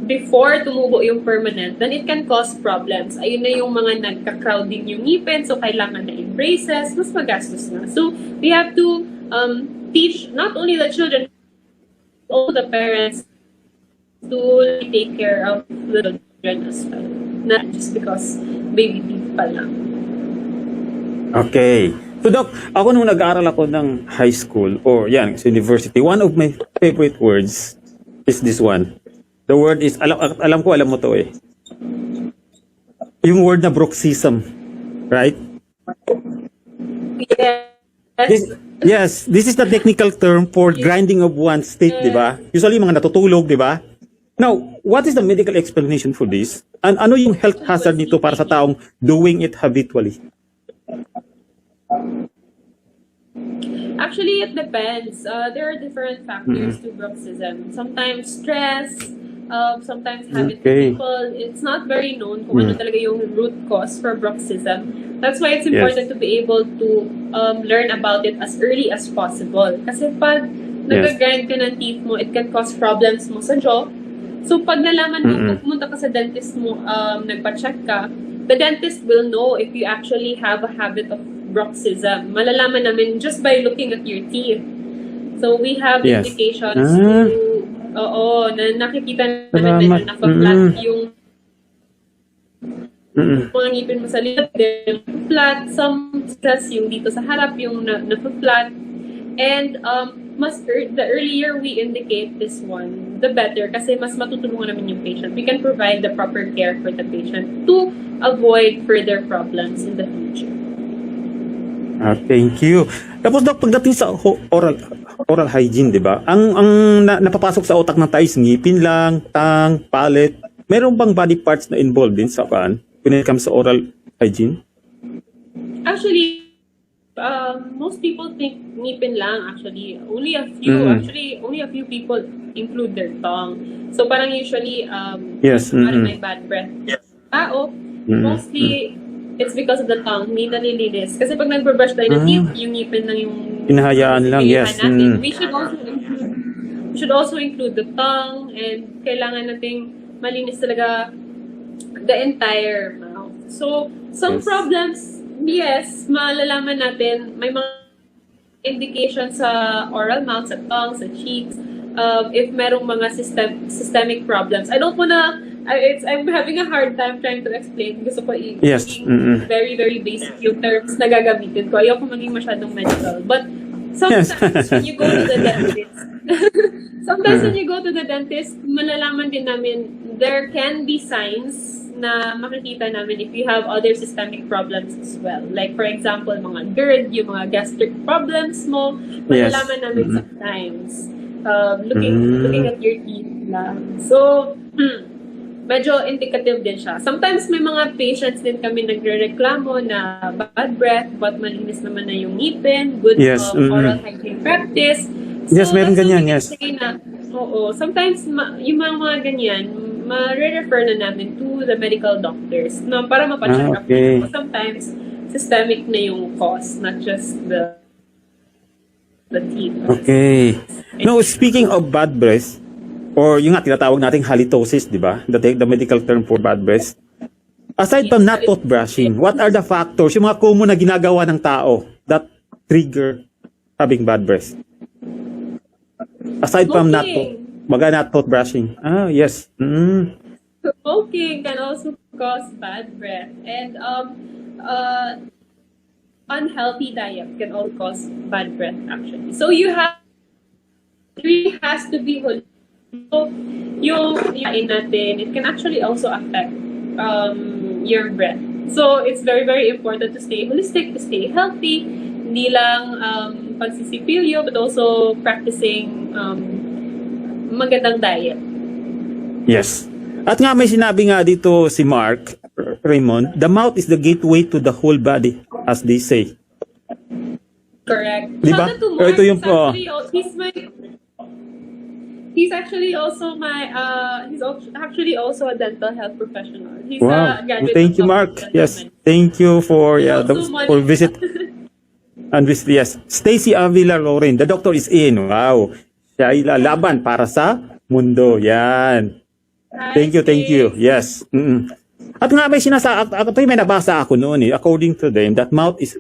before tumubo yung permanent, then it can cause problems. Ayun na yung mga nagka-crowding yung ngipin, so kailangan na braces, mas magastos na. So we have to teach not only the children, but also the parents to take care of the children as well. Not just because baby teeth pa lang. Okay. So, Doc, ako nung nag-aaral ako ng high school or sa university, one of my favorite words is this one. The word is, alam mo to eh. Yung word na bruxism. Right? Yes. This is the technical term for grinding of one's teeth, di ba? Usually, mga natutulog, di ba? Now, what is the medical explanation for this? And ano yung health hazard nito para sa taong doing it habitually? Actually, it depends. There are different factors to bruxism. Sometimes stress, sometimes habit of people. It's not very known kung ano talaga yung root cause for bruxism. That's why it's important to be able to learn about it as early as possible. Kasi pag nag-grind ka ng teeth mo, it can cause problems mo sa jaw. So pag nalaman mo, pumunta ka sa dentist mo, nagpa-check ka, the dentist will know if you actually have a habit of bruxism. Malalaman namin just by looking at your teeth. So we have indications na nakikita namin na naka-flat yung mga ngipin mo sa likod, flat, some stress yung dito sa harap, yung naka-flat. And the earlier we indicate this one, the better kasi mas matutulungan namin yung patient. We can provide the proper care for the patient to avoid further problems in the future. Thank you. Tapos Doc, pagdating sa oral hygiene, di ba? Ang napapasok sa utak ng tayo is ngipin lang, tang, palate. Meron bang body parts na involved din sa when it comes to oral hygiene? Actually, most people think ngipin lang actually. Only a few people include their tongue. So parang usually may bad breath. Mostly it's because of the tongue, hindi nalilinis. Kasi pag nagbe-brush tayo ng teeth, yung ngipin lang yung hinahayaan lang, yes. We should also include the tongue, and kailangan nating malinis talaga the entire mouth. So some problems, yes, malalaman natin, may mga indication sa oral mouth, sa tongue, sa cheeks, if merong mga systemic problems. I don't wanna, I'm having a hard time trying to explain. Gusto ko very, very basic yung terms na gagamitin ko. Ayoko maging masyadong medical. But Yes. Sometimes when you go to the dentist, sometimes when you go to the dentist, malalaman din namin there can be signs na makikita namin if you have other systemic problems as well. Like for example, mga GERD, yung mga gastric problems mo, Yes. malalaman namin sometimes. Looking at your teeth lang. So, medyo indicative din siya. Sometimes may mga patients din kami nagre-reklamo na bad breath, but malinis naman na yung ngipin, good Yes, oral hygiene practice. So, Yes, meron that's ganyan, what we yes. can say na, oo, sometimes yung mga ganyan, ma-refer na namin to the medical doctors na para mapacheck up. Okay. Sometimes, systemic na yung cause, not just the teeth. Okay. No, speaking of bad breath, or yung nga tinatawag nating halitosis, di ba? The medical term for bad breath. Aside from not toothbrushing, what are the factors, yung mga common na ginagawa ng tao that trigger having bad breath? Aside from not toothbrushing. Ah, yes. Smoking can also cause bad breath, and unhealthy diet can also cause bad breath actually. So you have really has to be holistic. So yung kain natin, it can actually also affect your breath. So it's very very important to stay holistic, to stay healthy. Hindi lang pagsisipilyo, but also practicing magandang diet. Yes. At nga may sinabi nga dito si Mark Raymond, the mouth is the gateway to the whole body, as they say. Correct. Diba? Shout out to Or ito yung he's actually also he's actually also a dental health professional. He's wow. a graduate. Thank you, Mark. Yes. Thank you for for visit. And with, yes, Stacy Avila Loren, the doctor is in. Wow. Shaila laban para sa mundo. Yan. Thank you. Yes. At nga may may nabasa ako noon according to them, that mouth is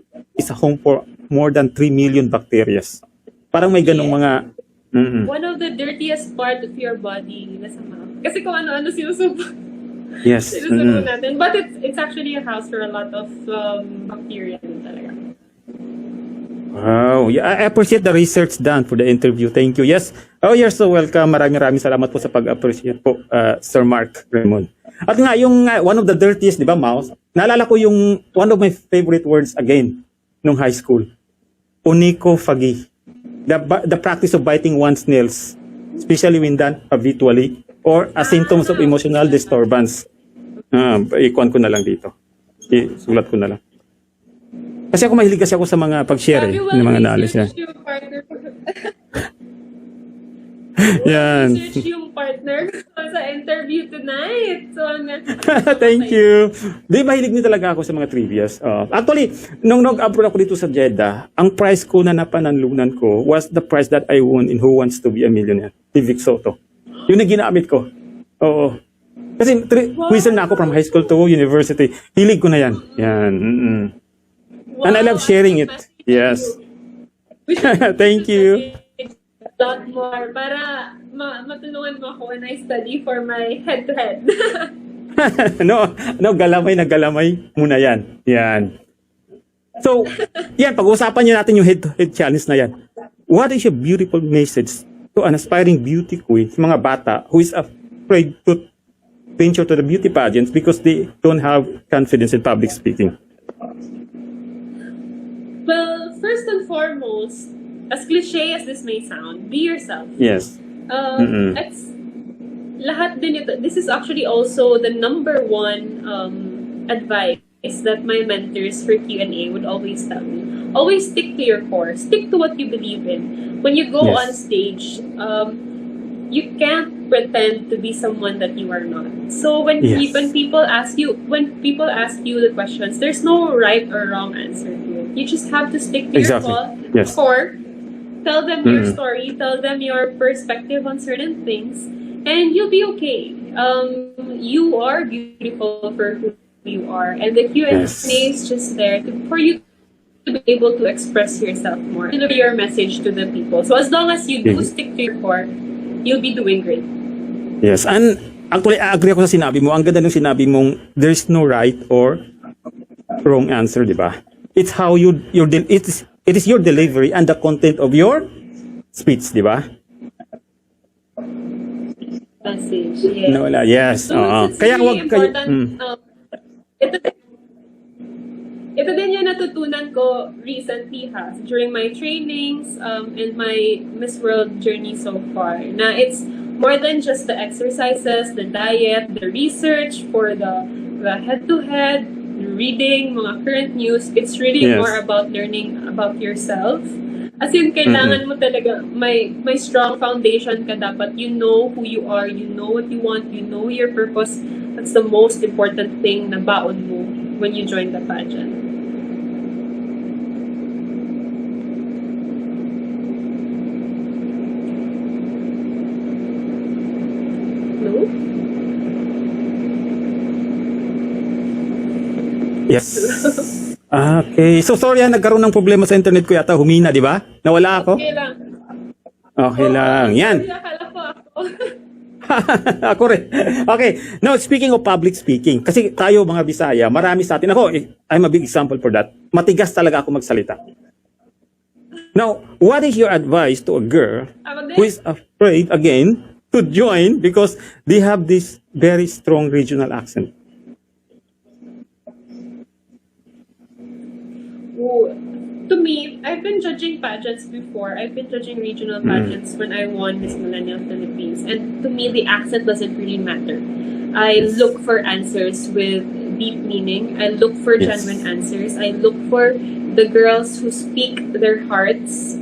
a home for more than 3 million bacteria. Parang may ganong mga... One of the dirtiest part of your body nasa mouth. Kasi kung ano-ano sinusubok. Yes. Sinusubok natin. But it's actually a house for a lot of bacteria din talaga. Wow. Yeah, I appreciate the research done for the interview. Thank you. Yes. Oh, you're so welcome. Maraming salamat po sa pag-appreciate po, Sir Mark Raymond. At nga, yung one of the dirtiest, di ba, mouth? Naalala ko yung one of my favorite words again nung high school. Onychophagy. The practice of biting one's nails, especially when done habitually or as symptoms of emotional disturbance. Ikuan ko na lang dito. Sulat ko na lang. Kasi ako mahilig kasi ako sa mga pag-share ng mga knowledge yan. Yan. Research yung partner sa interview tonight. So, thank you. Di mahilig din talaga ako sa mga trivias. Actually, nung nag-abroad ako dito sa Jeddah, ang prize ko na napananlunan ko was the prize that I won in Who Wants to Be a Millionaire, ni Vic Soto. Yun ang ginamit ko. Oo. Kasi quizzer na ako from high school to university. Hilig ko na yan. Yan. Wow, and I love sharing it. Yes. Thank you. A lot more para matulungan mo ako when I study for my head-to-head. no, galamay na galamay muna yan. Yan. So, yan, pag-uusapan niyo natin yung head-to-head challenge na yan. What is your beautiful message to an aspiring beauty queen, mga bata who is afraid to venture to the beauty pageants because they don't have confidence in public speaking? Well, first and foremost, as cliche as this may sound, be yourself. Yes. It's lahat din ito. This is actually also the number one advice that my mentors for Q&A would always tell me. Always stick to your core. Stick to what you believe in. When you go on stage, you can't pretend to be someone that you are not. So when people ask you the questions, there's no right or wrong answer to it. You just have to stick to your core. Tell them your story. Tell them your perspective on certain things, and you'll be okay. You are beautiful for who you are, and the Q&A is just there for you to be able to express yourself more, deliver your message to the people. So as long as you do stick to your core, you'll be doing great. Yes, and actually, I agree ako sa sinabi mo. Ang ganda ng sinabi mong there's no right or wrong answer, di ba? It's how it's It is your delivery and the content of your speech, di ba? Message, yes. Nawala, yes. So Oo. it's Kaya really wag kayo... important. Ito, ito din yung natutunan ko recently during my trainings and my Miss World journey so far. Na it's more than just the exercises, the diet, the research for the head-to-head, the reading, mga current news. It's really Yes. more about learning about yourself. As in, kailangan mo talaga, may strong foundation ka dapat. You know who you are, you know what you want, you know your purpose. That's the most important thing na baon mo when you join the pageant. No? Yes. Okay. So, sorry nagkaroon ng problema sa internet ko yata. Humina, di ba? Nawala ako? Okay lang. Okay lang. Yan. Sorry, akala ko ako. Ako rin. Okay. Now, speaking of public speaking, kasi tayo mga Bisaya, marami sa atin. Ako, I'm a big example for that. Matigas talaga ako magsalita. Now, what is your advice to a girl who is afraid, again, to join because they have this very strong regional accent? To me, I've been judging pageants before. I've been judging regional pageants when I won Miss Millennial Philippines. And to me, the accent doesn't really matter. I look for answers with deep meaning. I look for genuine answers. I look for the girls who speak their hearts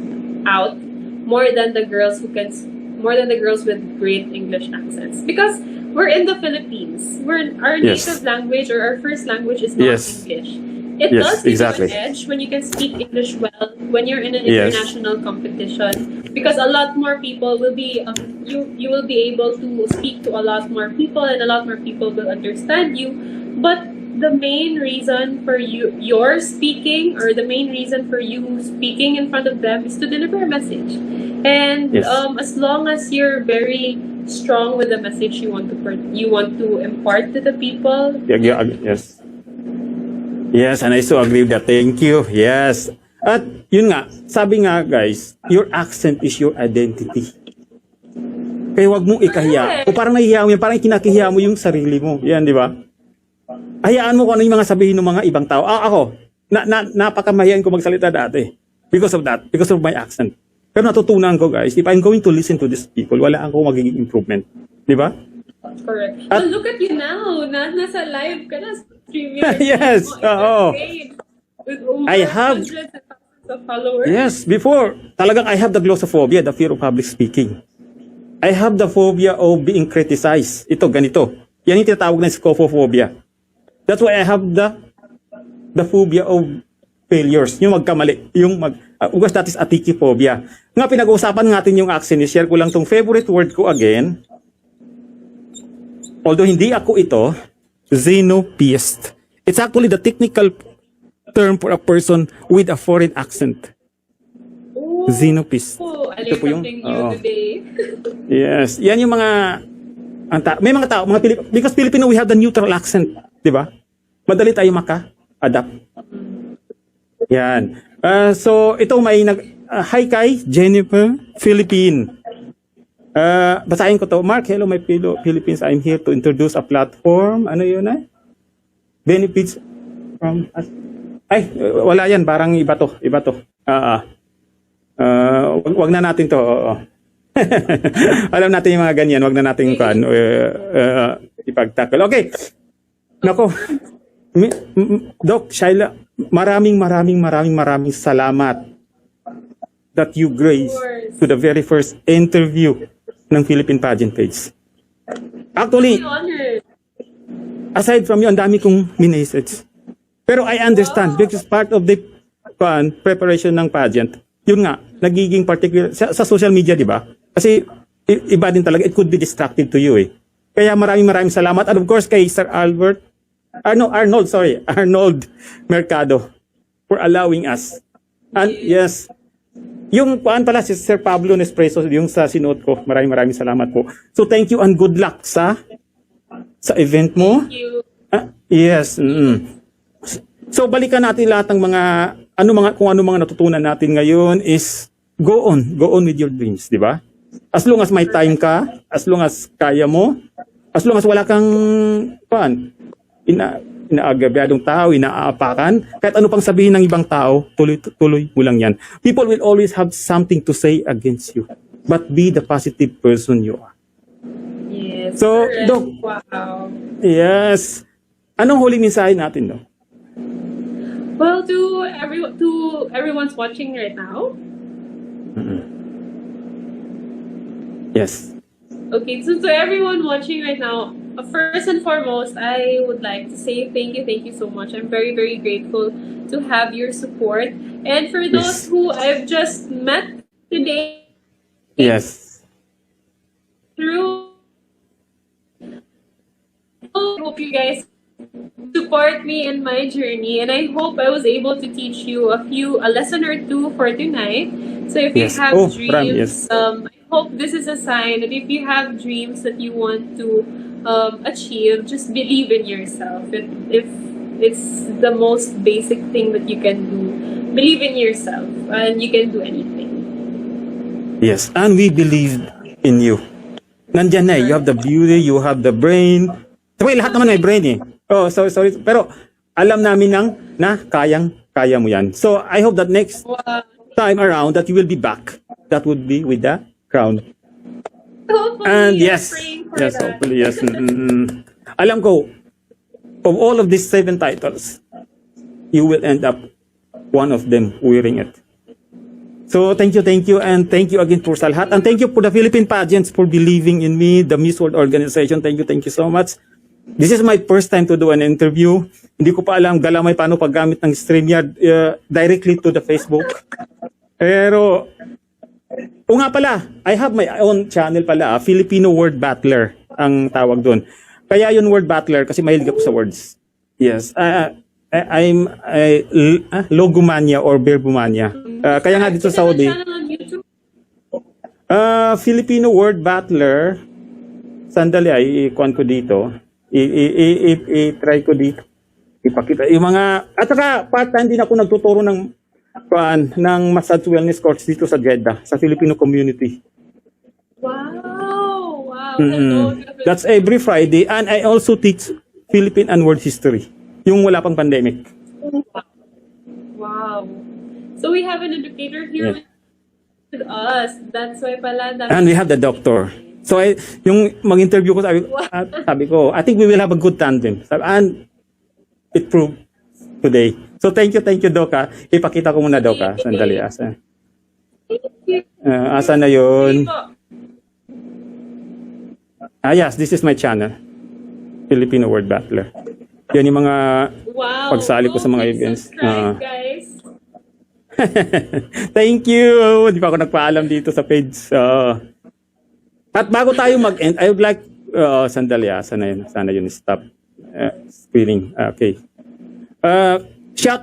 out more than the girls with great English accents. Because we're in the Philippines. Our native language or our first language is not English. It does give you an edge when you can speak English well when you're in an international competition, because a lot more people will be you will be able to speak to a lot more people and a lot more people will understand you. But the main reason for your speaking, or the main reason for you speaking in front of them, is to deliver a message. And as long as you're very strong with the message you want to impart to the people. Yes, and I so agree with that. Thank you. Yes. At yun nga, sabi nga guys, your accent is your identity. Kaya wag mong ikahiya. O parang nahihiya mo yan, parang kinakahiya mo yung sarili mo. Yan, di ba? Hayaan mo kung ano yung mga sabihin ng mga ibang tao. Ako, napakamahiyan ko magsalita dati. Because of that, because of my accent. Pero natutunan ko guys, if I'm going to listen to these people, wala akong magiging improvement. Di ba? Correct. Well, look at you now. Nasa live ka na. Yes. Oo. I have hundreds and thousands of followers. Yes, before talagang I have the glossophobia, the fear of public speaking. I have the phobia of being criticized. Ito ganito. Yan yung tinatawag na scopophobia. That's why I have the phobia of failures, yung magkamali, that is atikiphobia. Nga pinag-uusapan natin yung accent, share ko lang tong favorite word ko again. Although hindi ako ito, xenopist. It's actually the technical term for a person with a foreign accent. Xenopist. Ito po yung today. Yes. Yan yung mga may mga tao, because Filipino, we have the neutral accent, di ba? Madali tayo maka-adapt. Yan. So ito may hi kay Jennifer Philippine. Basahin ko to. Mark, hello my fellow Philippines. I'm here to introduce a platform. Ano yun benefits from us. Ay, wala yan. Parang iba to. Wag na natin to. Alam natin yung mga ganyan. Wag na natin ipagtackle. Okay. Nako. Doc Shaila, maraming salamat that you grace to the very first interview ng Philippine Pageant page. Actually, aside from yun, ang dami kong minessage. Pero I understand because part of the preparation ng pageant, yun nga, nagiging particular sa social media, di ba? Kasi iba din talaga, it could be distracting to you eh. Kaya maraming salamat. And of course, kay Sir Arnold Mercado for allowing us. And yes, yung pala si Sir Pablo Nespresso, yung sa sinuot ko, maraming salamat po. So thank you and good luck sa event mo. Thank you. Yes. So balikan natin lahat ng mga kung ano mga natutunan natin ngayon is go on with your dreams, di ba? As long as may time ka, as long as kaya mo, as long as wala kang inaagabyadong tao, inaapakan, kahit ano pang sabihin ng ibang tao, tuloy mo lang yan. People will always have something to say against you, but be the positive person you are. Yes. So, correct. Doc, Wow. yes. Anong huling mensahe natin, Doc? Well, to everyone's watching right now. Yes. Okay, so to everyone watching right now, first and foremost, I would like to say thank you so much. I'm very, very grateful to have your support. And for those Yes. who I've just met today Yes. through, I hope you guys support me in my journey, and I hope I was able to teach you a lesson or two for tonight. So if you Yes. have Oh, dreams, yes. I hope this is a sign that if you have dreams that you want to achieve, just believe in yourself. If it's the most basic thing that you can do, believe in yourself, and you can do anything. Yes. And we believe in you. Nandyan na eh. You have the beauty, you have the brain. Sabay, lahat naman may brain eh. Oh, sorry. Pero alam namin na kaya mo yan. So, I hope that next Wow. time around that you will be back. That would be with the crown. Hopefully, And I'm yes, praying for yes, that. hopefully, yes. Alam ko, of all of these 7 titles, you will end up one of them wearing it. So, thank you, and thank you again for sa lahat. And thank you for the Philippine Pageants for believing in me, the Miss World organization. Thank you so much. This is my first time to do an interview. Hindi ko pa alam galamay paano paggamit ng StreamYard directly to the Facebook. Pero, o nga pala, I have my own channel pala, Filipino Word Battler ang tawag doon. Kaya yun Word Battler kasi mahilig ako sa words. Yes. I'm logomania or verbomania. Kaya nga dito sa Saudi, Channel on YouTube? Filipino Word Battler. Sandali ay ikuan ko dito. I-try ko dito. Ipakita. Yung mga, at saka part-time din ako nagtuturo ng massage wellness course dito sa Jeddah, sa Filipino community. Wow! Hello. That's every Friday. And I also teach Philippine and world history. Yung wala pang pandemic. Wow. So we have an educator here with us. That's why pala. And we have the doctor. So, yung mag-interview ko, sabi ko, I think we will have a good tandem. And it proved today. So, thank you, Doc. Ipakita ko muna, Doc. Sandali, asa. Asa na yun? Yes, this is my channel. Filipino Word Battler. Yan yung mga pagsali ko sa mga events. Subscribe, guys. Thank you. Hindi pa ako nagpaalam dito sa page. At bago tayo mag-end, I would like, sandali, sana yun, stop screening. Okay.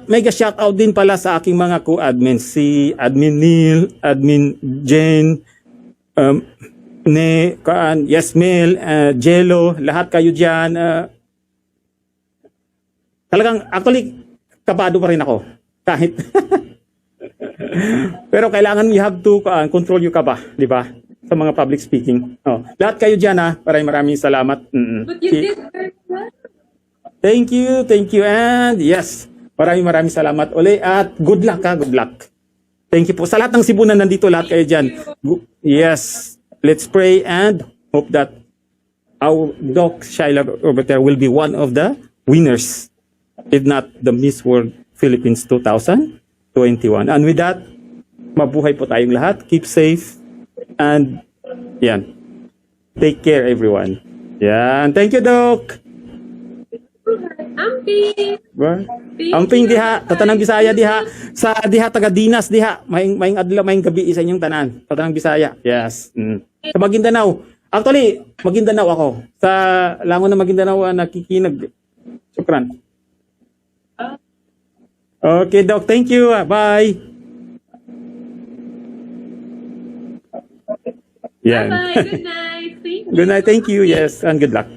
Mega shout out din pala sa aking mga co-admins, si Admin Neil, Admin Jen, Yasmel, Jello, lahat kayo dyan. Talagang, actually, kabado pa rin ako. Kahit. Pero kailangan you have to control yung kaba, di ba? Sa mga public speaking. Lahat kayo dyan maraming salamat. But you did very well. Thank you. And yes, maraming salamat uli at good luck. Thank you po. Sa lahat ng Cebu na nandito, lahat kayo dyan. Yes, let's pray and hope that our Doc Shaila Rebortera will be one of the winners, if not the Miss World Philippines 2021. And with that, mabuhay po tayong lahat. Keep safe. And yan. Take care, everyone. Yan. Thank you, Doc. Amping. Amping diha, tatanang Bisaya diha. Sa diha taga Dinas diha. Maing adlaw, maing gabi isa inyong tanan. Tatanang Bisaya. Yes. Sa Maguindanao. Actually, Maguindanao ako. Sa Langon na Maguindanao nakikinag. Shukran. Okay, Doc. Thank you. Bye. Yan. Bye. Good night. Thank you. Good night. Thank you. Yes. And good luck.